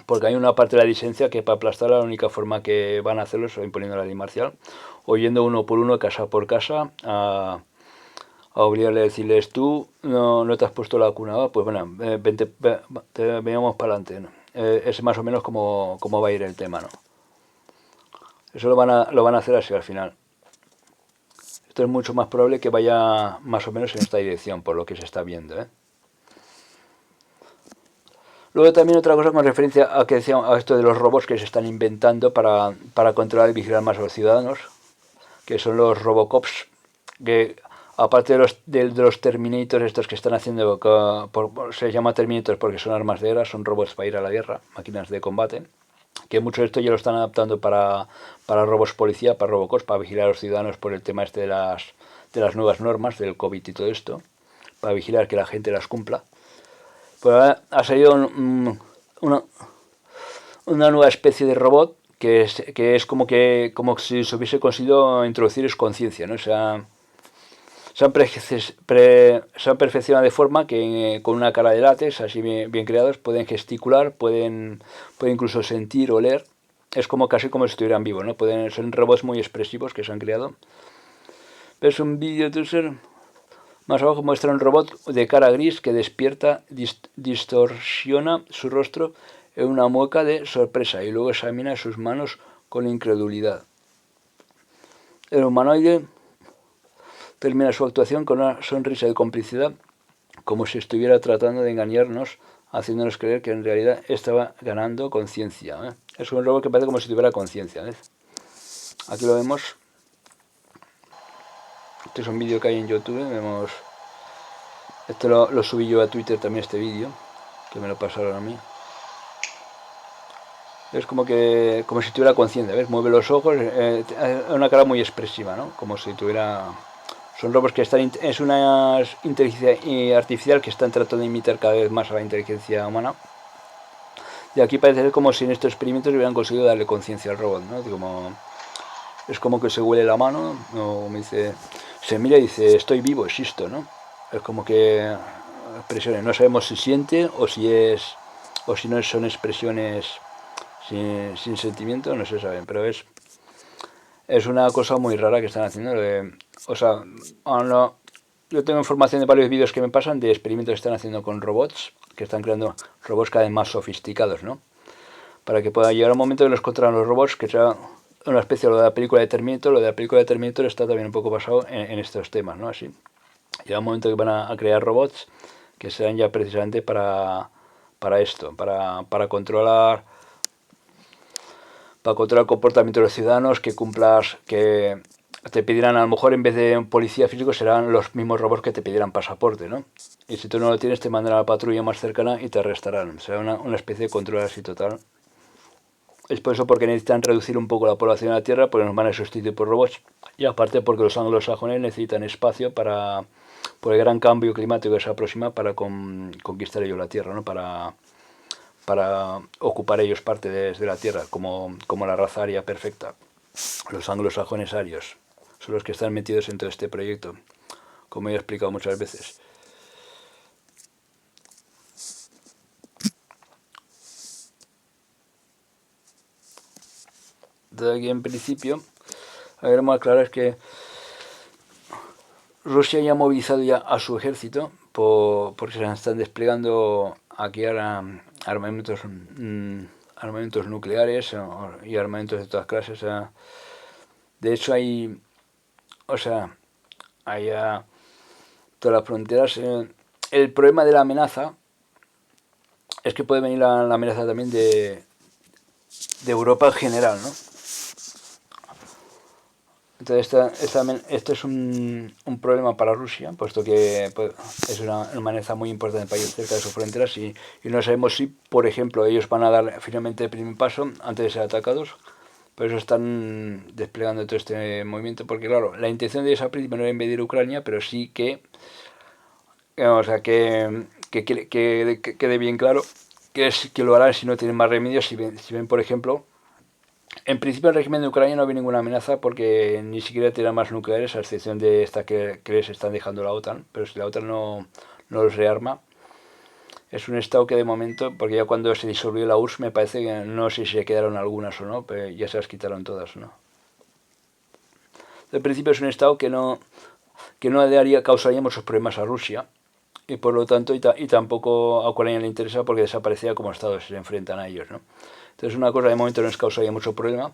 Porque hay una parte de la disidencia que para aplastarla la única forma que van a hacerlo es imponiendo la ley marcial, o yendo uno por uno, casa por casa, a obligarle a decirles, tú no te has puesto la vacuna, pues bueno, vente, veamos para adelante, ¿no? Es más o menos como va a ir el tema, ¿no? Eso lo van a hacer así al final. Esto es mucho más probable que vaya más o menos en esta dirección, por lo que se está viendo, ¿eh? Luego también otra cosa con referencia a que decíamos, a esto de los robots que se están inventando para controlar y vigilar más a los ciudadanos, que son los Robocops, que aparte de los Terminators estos que están haciendo, se llama Terminators porque son armas de guerra, son robots para ir a la guerra, máquinas de combate, que mucho de esto ya lo están adaptando para robots policía, para Robocops, para vigilar a los ciudadanos por el tema este de las nuevas normas del COVID y todo esto, para vigilar que la gente las cumpla. Pues ha salido una nueva especie de robot que es como si se hubiese conseguido introducir es conciencia, ¿no? O sea, se han perfeccionado de forma que con una cara de látex, así bien creados, pueden gesticular, pueden incluso sentir, oler. Es como casi como si estuvieran vivos, ¿no? Son robots muy expresivos que se han creado. Ves un vídeo de user. Más abajo muestra un robot de cara gris que despierta, distorsiona su rostro en una mueca de sorpresa y luego examina sus manos con incredulidad. El humanoide termina su actuación con una sonrisa de complicidad, como si estuviera tratando de engañarnos, haciéndonos creer que en realidad estaba ganando conciencia, ¿eh? Es un robot que parece como si tuviera conciencia, ¿eh? Aquí lo vemos. Este es un vídeo que hay en YouTube, vemos. Esto lo subí yo a Twitter también, este vídeo, que me lo pasaron a mí. Es como si tuviera conciencia, ¿ves? Mueve los ojos, una cara muy expresiva, ¿no? Como si tuviera. Son robots que es una inteligencia artificial que están tratando de imitar cada vez más a la inteligencia humana. Y aquí parece ser como si en estos experimentos hubieran conseguido darle conciencia al robot, ¿no? Es como que se huele la mano, o me dice, se mira y dice, estoy vivo, existo, ¿no? Es como que expresiones, no sabemos si siente o si no son expresiones sin sentimiento, no se sabe, pero es una cosa muy rara que están haciendo. O sea, yo tengo información de varios vídeos que me pasan de experimentos que están haciendo con robots, que están creando robots cada vez más sofisticados, ¿no? Para que pueda llegar un momento que nos controlan los robots, que sea una especie de lo de la película de Terminator. Lo de la película de Terminator está también un poco basado en estos temas, ¿no? Así. Llega un momento que van a crear robots que sean ya precisamente para esto, para controlar el comportamiento de los ciudadanos, que te pedirán, a lo mejor en vez de un policía físico serán los mismos robots que te pedirán pasaporte, ¿no? Y si tú no lo tienes te mandarán a la patrulla más cercana y te arrestarán. Será una especie de control así total. Es por eso porque necesitan reducir un poco la población de la Tierra, porque nos van a sustituir por robots. Y aparte porque los anglosajones necesitan espacio por el gran cambio climático que se aproxima para conquistar ellos la Tierra, ¿no? Para ocupar ellos parte de la Tierra, como la raza aria perfecta. Los anglosajones arios son los que están metidos en todo este proyecto, como he explicado muchas veces. Entonces aquí en principio, a ver, vamos a aclarar que Rusia ya ha movilizado ya a su ejército porque se están desplegando aquí ahora armamentos, armamentos nucleares y armamentos de todas clases. De hecho hay, o sea, hay todas las fronteras. El problema de la amenaza es que puede venir la amenaza también de Europa en general, ¿no? Entonces esto es un problema para Rusia, puesto que pues, es una amenaza muy importante para ellos cerca de sus fronteras y no sabemos si, por ejemplo, ellos van a dar finalmente el primer paso antes de ser atacados. Por eso están desplegando todo este movimiento, porque claro, la intención de ellos al principio no era invadir Ucrania, pero sí que, o sea, que quede bien claro que lo harán si no tienen más remedio, si ven por ejemplo. En principio el régimen de Ucrania no ve ninguna amenaza porque ni siquiera tiene armas nucleares, a excepción de esta que les están dejando la OTAN, pero si la OTAN no los rearma, es un estado que de momento, porque ya cuando se disolvió la URSS me parece que no sé si se quedaron algunas o no, pero ya se las quitaron todas, ¿no? En principio es un estado que no causaría muchos problemas a Rusia y por lo tanto y tampoco a Ucrania le interesa porque desaparecía como estado si se enfrentan a ellos, ¿no? Entonces una cosa de momento no les causaría mucho problema,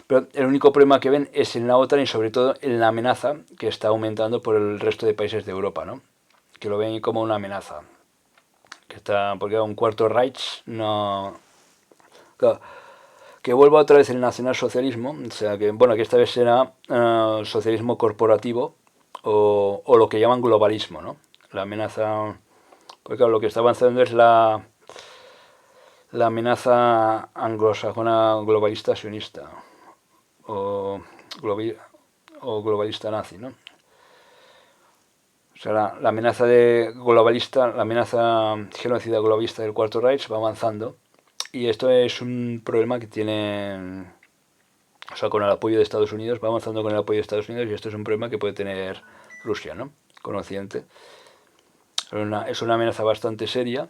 pero el único problema que ven es en la OTAN y sobre todo en la amenaza que está aumentando por el resto de países de Europa, ¿no? Que lo ven como una amenaza. Que está, porque un cuarto Reich no... Claro, que vuelva otra vez el nacionalsocialismo, o sea que, bueno, que esta vez será socialismo corporativo o lo que llaman globalismo, ¿no? La amenaza... Porque claro, lo que está avanzando es la amenaza anglosajona globalista sionista o, o globalista nazi, ¿no? O sea, la amenaza de globalista, la amenaza genocida globalista del Cuarto Reich va avanzando y esto es un problema que tiene, o sea, con el apoyo de Estados Unidos, va avanzando con el apoyo de Estados Unidos y esto es un problema que puede tener Rusia, ¿no? Con Occidente. Es una amenaza bastante seria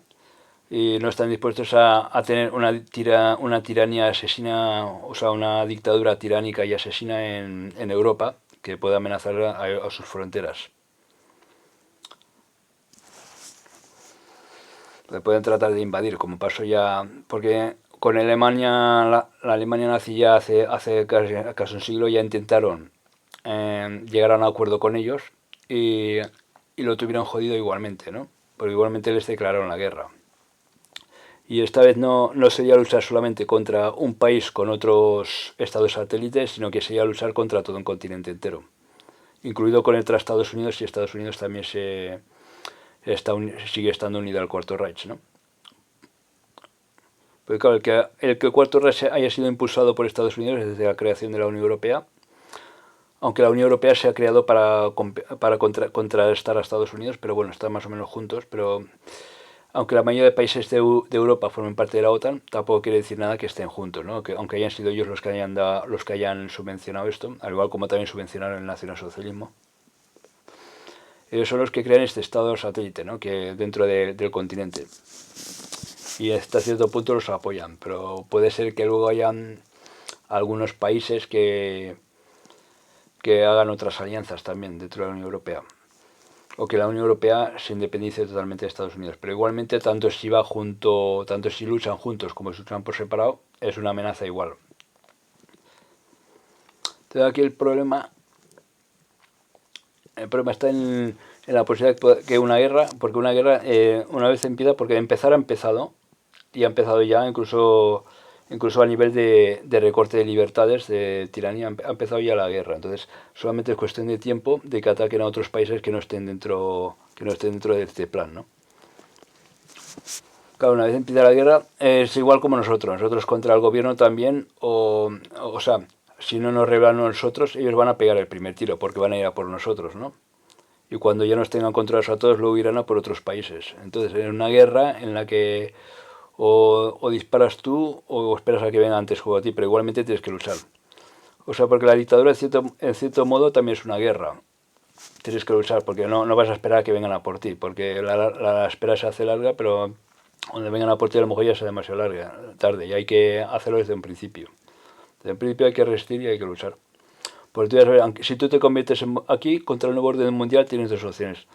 y no están dispuestos a tener una tiranía asesina, o sea, una dictadura tiránica y asesina en Europa que pueda amenazar a sus fronteras. Le pueden tratar de invadir, como pasó ya, porque con Alemania, la Alemania nazi ya hace casi un siglo ya intentaron llegar a un acuerdo con ellos y lo tuvieron jodido igualmente, ¿no? Porque igualmente les declararon la guerra. Y esta vez no sería luchar solamente contra un país con otros estados satélites, sino que sería luchar contra todo un continente entero, incluido contra Estados Unidos, y Estados Unidos también sigue estando unido al Cuarto Reich, ¿no? Porque claro, el que el Cuarto Reich haya sido impulsado por Estados Unidos desde la creación de la Unión Europea, aunque la Unión Europea se ha creado para contrarrestar a Estados Unidos, pero bueno, están más o menos juntos, pero aunque la mayoría de países de Europa formen parte de la OTAN, tampoco quiere decir nada que estén juntos, ¿no? Que, aunque hayan sido ellos los que hayan subvencionado esto, al igual como también subvencionaron el nacionalsocialismo. Ellos son los que crean este estado satélite, ¿no? Que dentro del continente. Y hasta cierto punto los apoyan, pero puede ser que luego hayan algunos países que hagan otras alianzas también dentro de la Unión Europea. O que la Unión Europea se independice totalmente de Estados Unidos. Pero igualmente, tanto si luchan juntos como si luchan por separado, es una amenaza igual. Entonces aquí el problema está en la posibilidad que una guerra, porque una guerra una vez empieza, porque empezar ha empezado, y ha empezado ya incluso a nivel de recorte de libertades, de tiranía, ha empezado ya la guerra. Entonces solamente es cuestión de tiempo de que ataquen a otros países que no estén dentro de este plan, ¿no? Claro, una vez empieza la guerra es igual como nosotros contra el gobierno también, o sea, si no nos rebelan nosotros, ellos van a pegar el primer tiro porque van a ir a por nosotros, ¿no? Y cuando ya nos tengan controlados a todos, luego irán a por otros países. Entonces, en una guerra en la que o disparas tú o esperas a que venga antes juego a ti, pero igualmente tienes que luchar. O sea, porque la dictadura en cierto modo también es una guerra. Tienes que luchar porque no vas a esperar a que vengan a por ti, porque la espera se hace larga, pero cuando vengan a por ti a lo mejor ya es demasiado tarde, y hay que hacerlo desde un principio. Desde un principio hay que resistir y hay que luchar. Porque si tú te conviertes aquí, contra el nuevo orden mundial tienes dos opciones.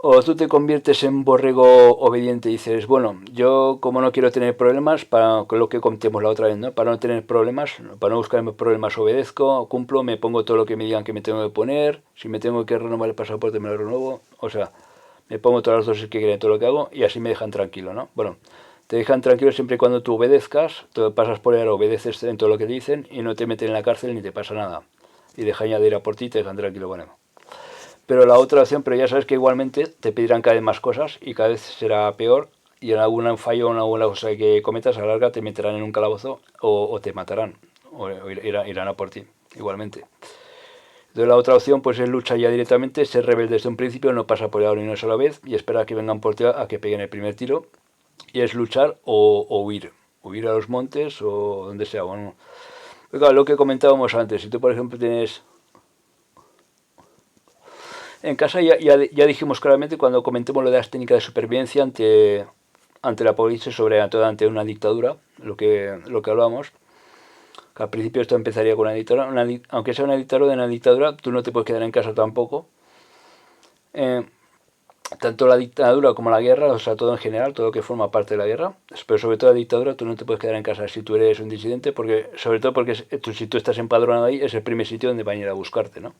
O tú te conviertes en borrego obediente y dices, bueno, yo como no quiero tener problemas, para con lo que contemos la otra vez, ¿no? Para no tener problemas, para no buscarme problemas, obedezco, cumplo, me pongo todo lo que me digan que me tengo que poner, si me tengo que renovar el pasaporte me lo renuevo, o sea, me pongo todas las dosis que quieren todo lo que hago y así me dejan tranquilo, ¿no? Bueno, te dejan tranquilo siempre y cuando tú obedezcas, tú pasas por ahí, obedeces en todo lo que te dicen y no te meten en la cárcel ni te pasa nada. Y dejan ya de ir a por ti y te dejan tranquilo, bueno. Pero la otra opción, pero ya sabes que igualmente te pedirán cada vez más cosas y cada vez será peor y en algún fallo o en alguna cosa que cometas a la larga te meterán en un calabozo o te matarán o irán a por ti igualmente. Entonces la otra opción pues es luchar ya directamente, ser rebelde desde un principio, no pasa por ahora ni una sola vez y esperar a que vengan por ti a que peguen el primer tiro y es luchar o huir. Huir a los montes o donde sea. Bueno, claro, lo que comentábamos antes, si tú por ejemplo tienes en casa ya dijimos claramente cuando comentemos lo de las técnicas de supervivencia ante la policía, sobre todo ante una dictadura, lo que hablamos, que al principio esto empezaría con una dictadura, aunque sea de una dictadura, tú no te puedes quedar en casa tampoco. Eh, Tanto la dictadura como la guerra, o sea, todo en general, todo lo que forma parte de la guerra, pero sobre todo la dictadura, tú no te puedes quedar en casa si tú eres un disidente, porque sobre todo porque si tú estás empadronado ahí, es el primer sitio donde van a ir a buscarte, ¿no?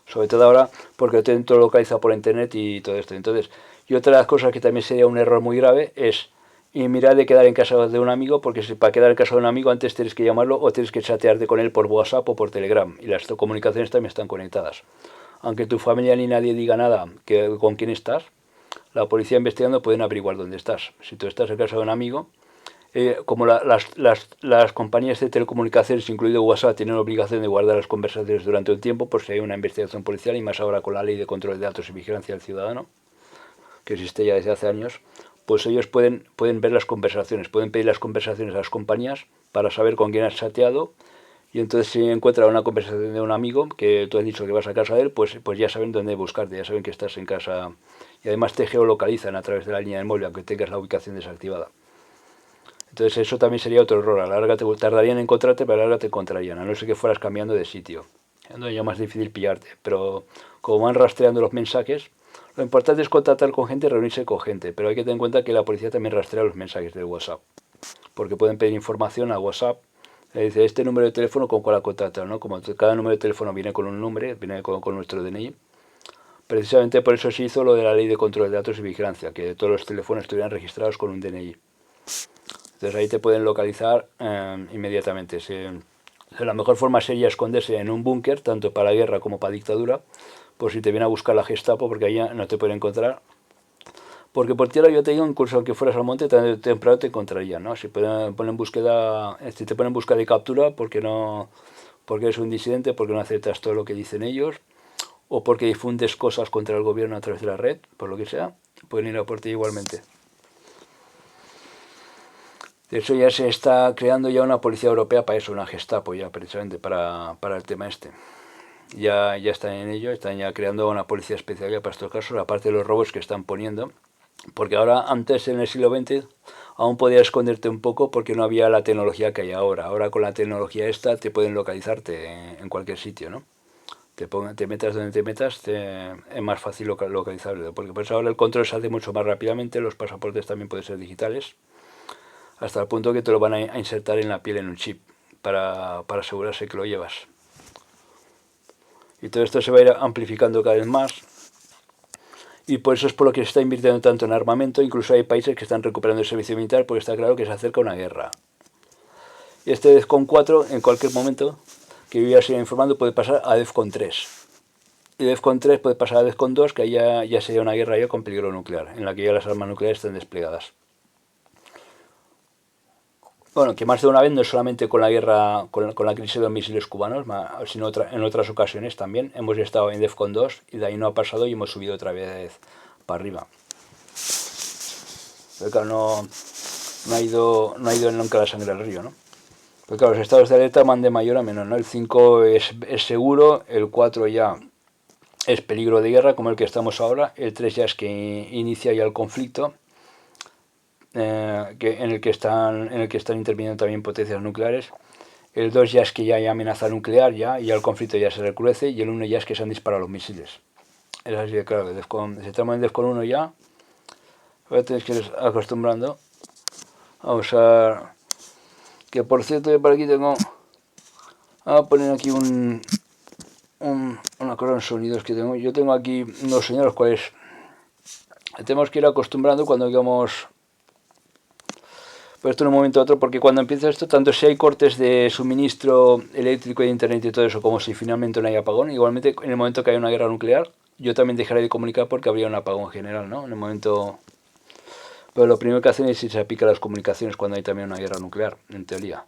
Sobre todo ahora porque lo tienen todo localizado por internet y todo esto. Entonces, y otra de las cosas que también sería un error muy grave es y mirar de quedar en casa de un amigo, porque si para quedar en casa de un amigo antes tienes que llamarlo o tienes que chatearte con él por WhatsApp o por Telegram. Y las comunicaciones también están conectadas. Aunque tu familia ni nadie diga nada con quién estás, la policía investigando pueden averiguar dónde estás. Si tú estás en casa de un amigo, como las compañías de telecomunicaciones, incluido WhatsApp, tienen obligación de guardar las conversaciones durante un tiempo por si hay una investigación policial y más ahora con la ley de control de datos y vigilancia del ciudadano, que existe ya desde hace años, pues ellos pueden ver las conversaciones, pueden pedir las conversaciones a las compañías para saber con quién has chateado y entonces si encuentran una conversación de un amigo que tú has dicho que vas a casa de él, pues ya saben dónde buscarte, ya saben que estás en casa y además te geolocalizan a través de la línea del móvil aunque tengas la ubicación desactivada. Entonces eso también sería otro error. A la larga te tardarían en encontrarte, pero a la larga te encontrarían. A no ser que fueras cambiando de sitio. Entonces ya más difícil pillarte. Pero como van rastreando los mensajes, lo importante es contactar con gente, reunirse con gente. Pero hay que tener en cuenta que la policía también rastrea los mensajes del WhatsApp. Porque pueden pedir información a WhatsApp. Le dice este número de teléfono con cuál ha contactado, ¿no? Como cada número de teléfono viene con un nombre, viene con nuestro DNI. Precisamente por eso se hizo lo de la ley de control de datos y vigilancia, que todos los teléfonos estuvieran registrados con un DNI. Entonces ahí te pueden localizar inmediatamente. La mejor forma sería esconderse en un búnker, tanto para la guerra como para la dictadura, por si te viene a buscar la Gestapo, porque ahí no te pueden encontrar. Porque por tierra yo te digo, incluso aunque fueras al monte, tarde o temprano te encontrarían, ¿no? Si ponen búsqueda, si te ponen búsqueda de captura, porque eres un disidente, porque no aceptas todo lo que dicen ellos, o porque difundes cosas contra el gobierno a través de la red, por lo que sea, pueden ir a por ti igualmente. De hecho ya se está creando ya una policía europea para eso, una Gestapo ya precisamente para el tema este. Ya están en ello, están ya creando una policía especial ya para estos casos, aparte de los robos que están poniendo. Porque ahora, antes en el siglo XX, aún podías esconderte un poco porque no había la tecnología que hay ahora. Ahora con la tecnología esta te pueden localizarte en cualquier sitio, ¿no? Te metas donde te metas, es más fácil localizarlo. Porque pues ahora el control se hace mucho más rápidamente, los pasaportes también pueden ser digitales hasta el punto que te lo van a insertar en la piel en un chip para asegurarse que lo llevas. Y todo esto se va a ir amplificando cada vez más y por eso es por lo que se está invirtiendo tanto en armamento. Incluso hay países que están recuperando el servicio militar porque está claro que se acerca una guerra. Y este DEFCON 4 en cualquier momento que yo ya siga informando puede pasar a DEFCON 3. Y DEFCON 3 puede pasar a DEFCON 2, que ya sería una guerra ya con peligro nuclear, en la que ya las armas nucleares están desplegadas. Bueno, que más de una vez, no solamente con la guerra, con la crisis de los misiles cubanos, sino en otras ocasiones también. Hemos estado en DEFCON 2 y de ahí no ha pasado y hemos subido otra vez para arriba. Pero claro, no ha ido nunca la sangre al río, ¿no? Pero claro, los estados de alerta van de mayor a menor, ¿no? El 5 es seguro, el 4 ya es peligro de guerra, como el que estamos ahora, el 3 ya es que inicia ya el conflicto. En el que están interviniendo también potencias nucleares. El 2 ya es que ya hay amenaza nuclear y ya el conflicto ya se recrudece. Y el 1 ya es que se han disparado los misiles. Es así de claro. Si estamos en Defcon 1 ya, ahora tenéis que ir acostumbrando a usar... Que por cierto, yo por aquí tengo... Vamos a poner aquí una cosa de sonidos que tengo. Yo tengo aquí unos sonidos los cuales tenemos que ir acostumbrando cuando digamos... Pues esto en un momento u otro, porque cuando empieza esto, tanto si hay cortes de suministro eléctrico y de internet y todo eso, como si finalmente no hay apagón, igualmente en el momento que hay una guerra nuclear, yo también dejaré de comunicar porque habría un apagón general, ¿no? En el momento... Pero lo primero que hacen es irse a picar las comunicaciones cuando hay también una guerra nuclear, en teoría.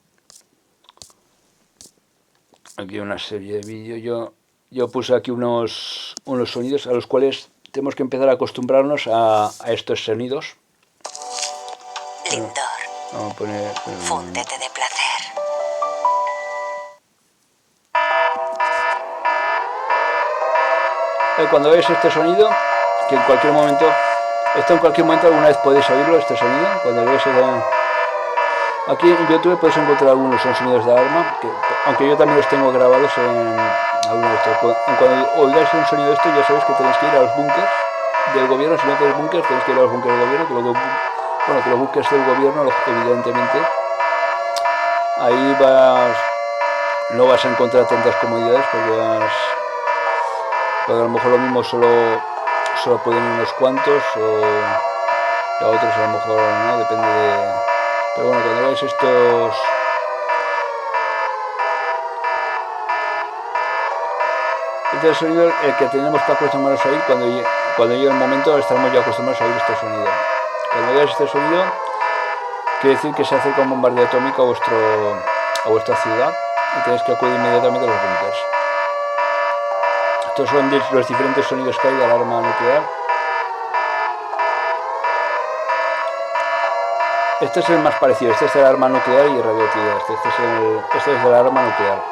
Aquí una serie de vídeos. Yo puse aquí unos sonidos a los cuales tenemos que empezar a acostumbrarnos a estos sonidos. Lindor. Vamos a poner... Fúndete de placer. Cuando veis este sonido, que en cualquier momento... Esto en cualquier momento alguna vez podéis oírlo, este sonido. Cuando veis... Aquí en YouTube podéis encontrar algunos son sonidos de alarma, que, aunque yo también los tengo grabados en algunos de estos. Cuando oigáis un sonido de esto ya sabéis que tenéis que ir a los búnkers del gobierno. Si no tenéis búnkers, tenéis que ir a los búnkers del gobierno, que los búnkers del gobierno, evidentemente, ahí no vas a encontrar tantas comodidades porque a lo mejor lo mismo solo pueden ir unos cuantos y a otros a lo mejor no, depende de... Pero bueno, cuando veis estos... Este es el sonido el que tenemos que acostumbrarnos a oír cuando llegue el momento, estaremos ya acostumbrados a oír este sonido. Cuando veáis este sonido, quiere decir que se acerca un bombardeo atómico a vuestra ciudad y tenéis que acudir inmediatamente a los búnkers. Estos son los diferentes sonidos que hay de alarma nuclear. Este es el más parecido, este es de alarma nuclear y radioactividad. Este es de la alarma nuclear.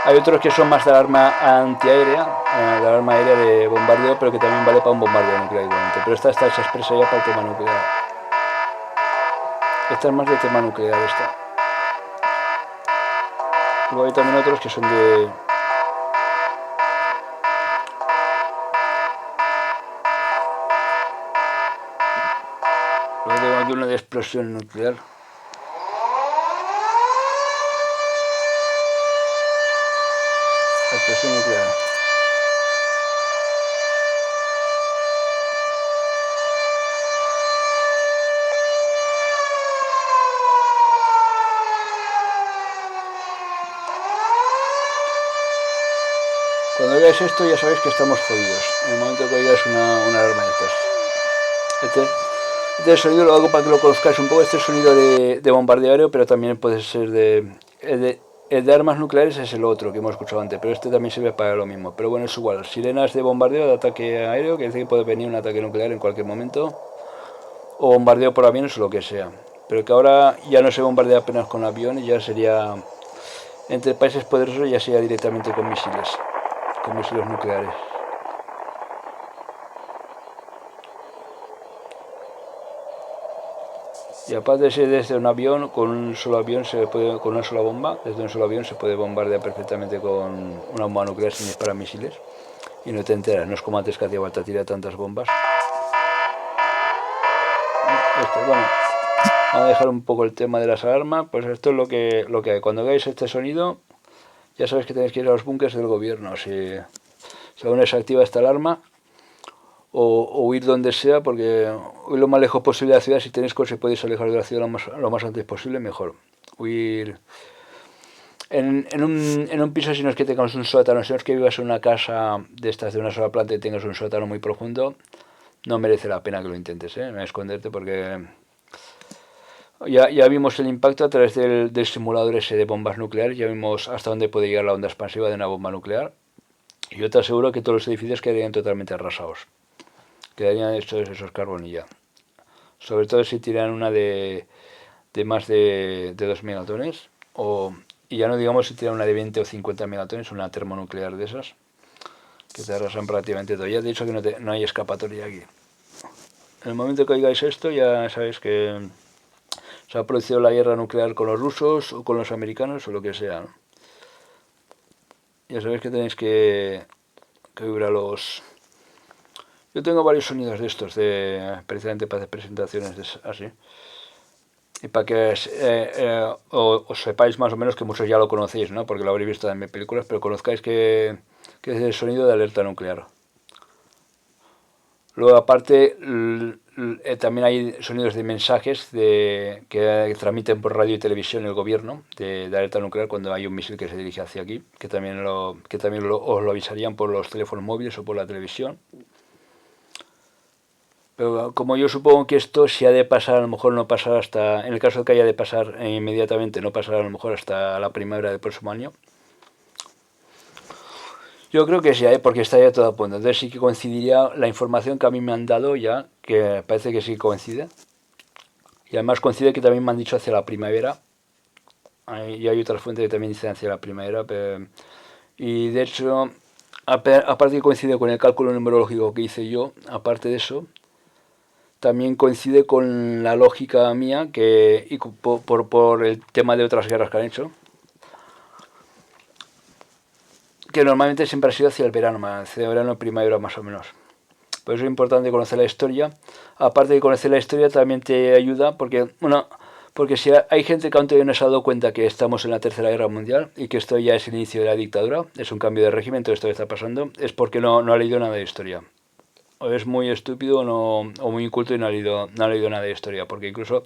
Hay otros que son más de alarma antiaérea, de alarma aérea de bombardeo, pero que también vale para un bombardeo nuclear igualmente. Pero esta está hecha expresa ya para el tema nuclear. Esta es más de tema nuclear, esta. Luego hay también otros que son de... Luego tengo aquí una de explosión nuclear. Explosión nuclear. Cuando veáis esto ya sabéis que estamos jodidos. En el momento que oigáis una alarma de estas. Este sonido lo hago para que lo conozcáis un poco. Este sonido de bombardeo aéreo, pero también puede ser el de armas nucleares es el otro que hemos escuchado antes, pero este también sirve para lo mismo. Pero bueno, es igual. Sirenas de bombardeo, de ataque aéreo, que dice que puede venir un ataque nuclear en cualquier momento. O bombardeo por aviones o lo que sea. Pero que ahora ya no se bombardea apenas con aviones, ya sería... Entre países poderosos ya sería directamente con misiles nucleares. Y aparte de ser desde un avión, con un solo avión con una sola bomba, desde un solo avión se puede bombardear perfectamente con una bomba nuclear sin disparar misiles. Y no te enteras, no es como antes que hacía falta tirar tantas bombas. Bueno, vamos a dejar un poco el tema de las alarmas, pues esto es lo que hay. Cuando veáis este sonido, ya sabéis que tenéis que ir a los búnkers del gobierno. Si aún no se activa esta alarma, o huir donde sea, porque huir lo más lejos posible de la ciudad. Si tenéis coche podéis alejar de la ciudad lo más antes posible, mejor. Huir en un piso, si no es que tengas un sótano, si no es que vivas en una casa de estas de una sola planta y tengas un sótano muy profundo, no merece la pena que lo intentes, no esconderte, porque ya vimos el impacto a través del simulador ese de bombas nucleares. Ya vimos hasta dónde puede llegar la onda expansiva de una bomba nuclear, y yo te aseguro que todos los edificios quedarían totalmente arrasados, quedarían hechos esos carbonilla. Sobre todo si tiran una de más de 2 megatones, y ya no digamos si tiran una de 20 o 50 megatones, una termonuclear de esas, que te arrasan prácticamente todo. Ya he dicho que no hay escapatoria aquí. En el momento que oigáis esto ya sabéis que se ha producido la guerra nuclear con los rusos o con los americanos o lo que sea, ¿no? Ya sabéis que tenéis que que vibra los... Yo tengo varios sonidos de estos, precisamente para hacer presentaciones así. Y para que os sepáis más o menos, que muchos ya lo conocéis, ¿no? Porque lo habréis visto en mis películas, pero conozcáis que es el sonido de alerta nuclear. Luego, aparte, también hay sonidos de mensajes que transmiten por radio y televisión el gobierno de alerta nuclear cuando hay un misil que se dirige hacia aquí, que también os lo avisarían por los teléfonos móviles o por la televisión. Pero como yo supongo que esto, si ha de pasar, a lo mejor no pasará hasta, en el caso de que haya de pasar inmediatamente, no pasará a lo mejor hasta la primavera del próximo año. Yo creo que sí, porque está ya todo a punto. Entonces sí que coincidiría la información que a mí me han dado ya, que parece que sí coincide. Y además coincide que también me han dicho hacia la primavera. Y hay otras fuentes que también dicen hacia la primavera. Y de hecho, aparte que coincide con el cálculo numerológico que hice yo, aparte de eso, también coincide con la lógica mía y por el tema de otras guerras que han hecho, que normalmente siempre ha sido hacia el verano, hacia el verano primavera más o menos. Por eso es importante conocer la historia. Aparte de conocer la historia, también te ayuda porque si hay gente que aún todavía no se ha dado cuenta que estamos en la Tercera Guerra Mundial y que esto ya es el inicio de la dictadura, es un cambio de régimen, todo esto que está pasando, es porque no ha leído nada de historia. O es muy estúpido o muy inculto y no ha leído nada de historia, porque incluso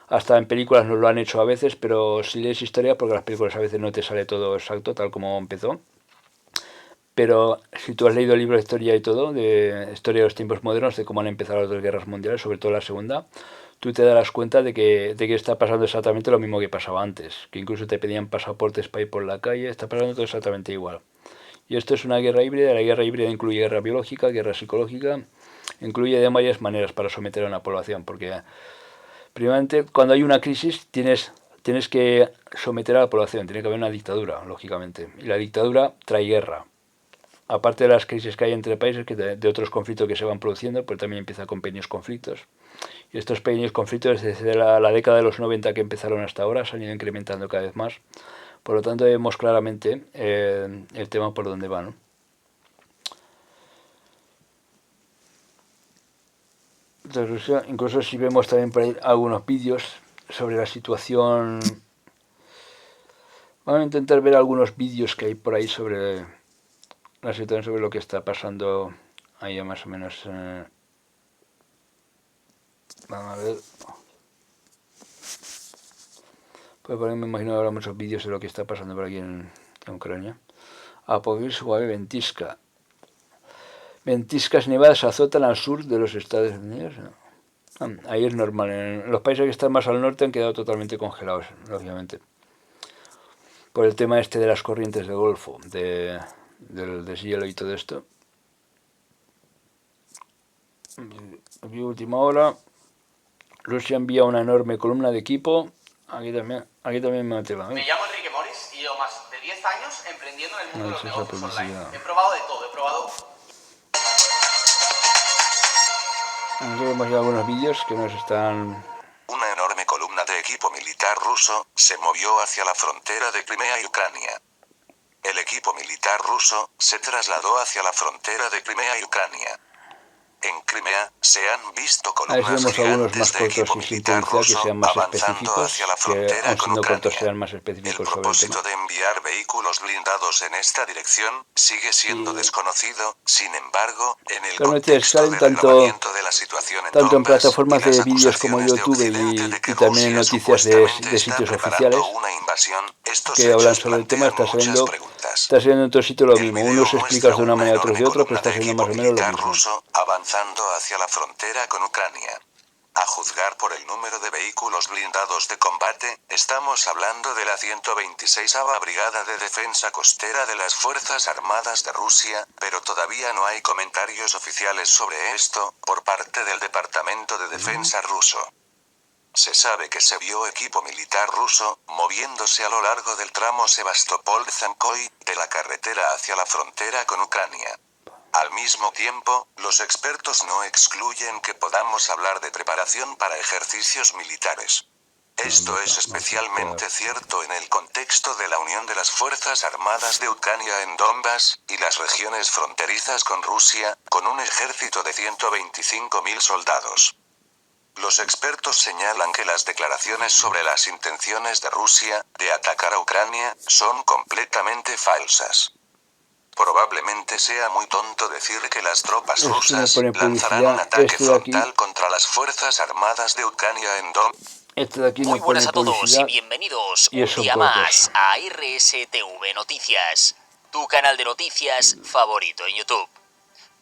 hasta en películas nos lo han hecho a veces, pero si lees historia, porque las películas a veces no te sale todo exacto, tal como empezó. Pero si tú has leído libros de historia y todo, de historia de los tiempos modernos, de cómo han empezado las dos guerras mundiales, sobre todo la segunda, tú te darás cuenta de que está pasando exactamente lo mismo que pasaba antes, que incluso te pedían pasaportes para ir por la calle, está pasando todo exactamente igual. Y esto es una guerra híbrida. La guerra híbrida incluye guerra biológica, guerra psicológica, incluye de varias maneras para someter a una población, porque primeramente cuando hay una crisis tienes que someter a la población, tiene que haber una dictadura, lógicamente, y la dictadura trae guerra. Aparte de las crisis que hay entre países, que de otros conflictos que se van produciendo, pues también empieza con pequeños conflictos. Y estos pequeños conflictos desde la década de los 90 que empezaron hasta ahora se han ido incrementando cada vez más. Por lo tanto, vemos claramente el tema por dónde va, ¿no? De Rusia, incluso si vemos también por ahí algunos vídeos sobre la situación. Vamos a intentar ver algunos vídeos que hay por ahí sobre la situación, sobre lo que está pasando ahí más o menos. Vamos a ver. Pues por ahí me imagino que habrá muchos vídeos de lo que está pasando por aquí en Ucrania. Apocalipsis suave ventisca. Ventiscas nevadas azotan al sur de los Estados Unidos. Ahí es normal. En los países que están más al norte han quedado totalmente congelados, lógicamente. Por el tema este de las corrientes de Golfo, del deshielo y todo esto. Aquí última hora. Rusia envía una enorme columna de equipo. Aquí también me atrevo. Me llamo Enrique Morris y llevo más de 10 años emprendiendo en el mundo de los negocios online. He probado de todo, he probado... Aquí vemos ya algunos vídeos que nos están... Una enorme columna de equipo militar ruso se movió hacia la frontera de Crimea y Ucrania. El equipo militar ruso se trasladó hacia la frontera de Crimea y Ucrania. En Crimea se han visto columnas gigantes de equipo militar ruso avanzando hacia la frontera con Ucrania. El propósito de enviar vehículos blindados en esta dirección sigue siendo desconocido. Sin embargo, en el contexto del agravamiento de la situación en tanto en Donbass plataformas y las de vídeos como acusaciones de YouTube Occidente de que y también en Rusia noticias supuestamente de está sitios preparando oficiales una invasión, estos que hablan hechos sobre el tema, plantean muchas preguntas. está saliendo en todo sitio lo El mismo. video Unos muestra explican de una una manera, otros enorme de otra, pero columna está de siendo equipo más o menos lo militar mismo. ruso avanzando hacia la frontera con Ucrania. A juzgar por el número de vehículos blindados de combate, estamos hablando de la 126ª Brigada de Defensa Costera de las Fuerzas Armadas de Rusia, pero todavía no hay comentarios oficiales sobre esto por parte del Departamento de Defensa ruso. Se sabe que se vio equipo militar ruso moviéndose a lo largo del tramo Sebastopol-Zankoy de la carretera hacia la frontera con Ucrania. Al mismo tiempo, los expertos no excluyen que podamos hablar de preparación para ejercicios militares. Esto es especialmente cierto en el contexto de la unión de las Fuerzas Armadas de Ucrania en Donbass y las regiones fronterizas con Rusia, con un ejército de 125.000 soldados. Los expertos señalan que las declaraciones sobre las intenciones de Rusia de atacar a Ucrania son completamente falsas. Probablemente sea muy tonto decir que las tropas rusas lanzarán un ataque frontal contra las Fuerzas Armadas de Ucrania en Donbass. Muy buenas a todos y bienvenidos un día más a RSTV Noticias, tu canal de noticias favorito en YouTube.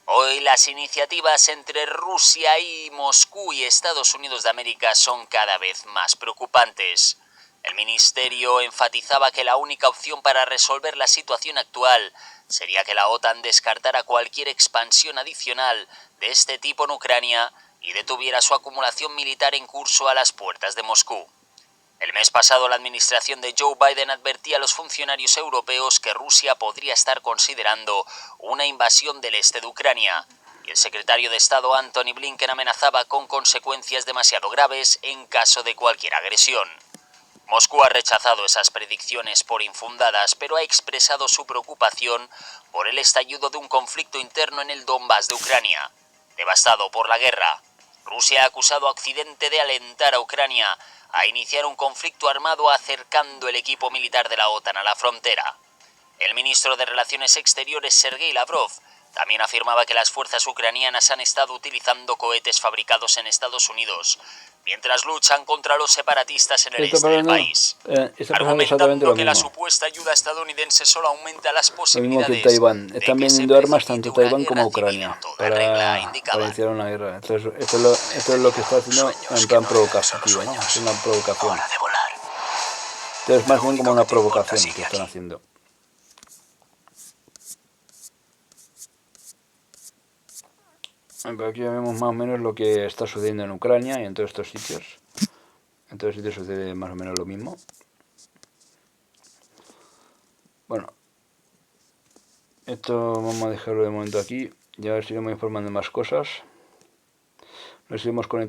Hoy las iniciativas entre Rusia y Moscú y Estados Unidos de América son cada vez más preocupantes. El ministerio enfatizaba que la única opción para resolver la situación actual sería que la OTAN descartara cualquier expansión adicional de este tipo en Ucrania y detuviera su acumulación militar en curso a las puertas de Moscú. El mes pasado, la administración de Joe Biden advertía a los funcionarios europeos que Rusia podría estar considerando una invasión del este de Ucrania, y el secretario de Estado Antony Blinken amenazaba con consecuencias demasiado graves en caso de cualquier agresión. Moscú ha rechazado esas predicciones por infundadas, pero ha expresado su preocupación por el estallido de un conflicto interno en el Donbass de Ucrania. Devastado por la guerra, Rusia ha acusado a Occidente de alentar a Ucrania a iniciar un conflicto armado acercando el equipo militar de la OTAN a la frontera. El ministro de Relaciones Exteriores, Sergei Lavrov, también afirmaba que las fuerzas ucranianas han estado utilizando cohetes fabricados en Estados Unidos, mientras luchan contra los separatistas en el este del país, argumentando que la supuesta ayuda estadounidense solo aumenta las posibilidades lo mismo que Taiwán. Están vendiendo armas tanto Taiwán como Ucrania para iniciar una guerra. Entonces, esto es lo que está haciendo en plan provocativo, ¿no? Es una provocación. Entonces, más bien como una provocación que están haciendo. Aquí vemos más o menos lo que está sucediendo en Ucrania y en todos estos sitios. En todos sitios sucede más o menos lo mismo. Bueno, esto vamos a dejarlo de momento aquí. Ya os iremos informando de más cosas. Nos iremos conectando.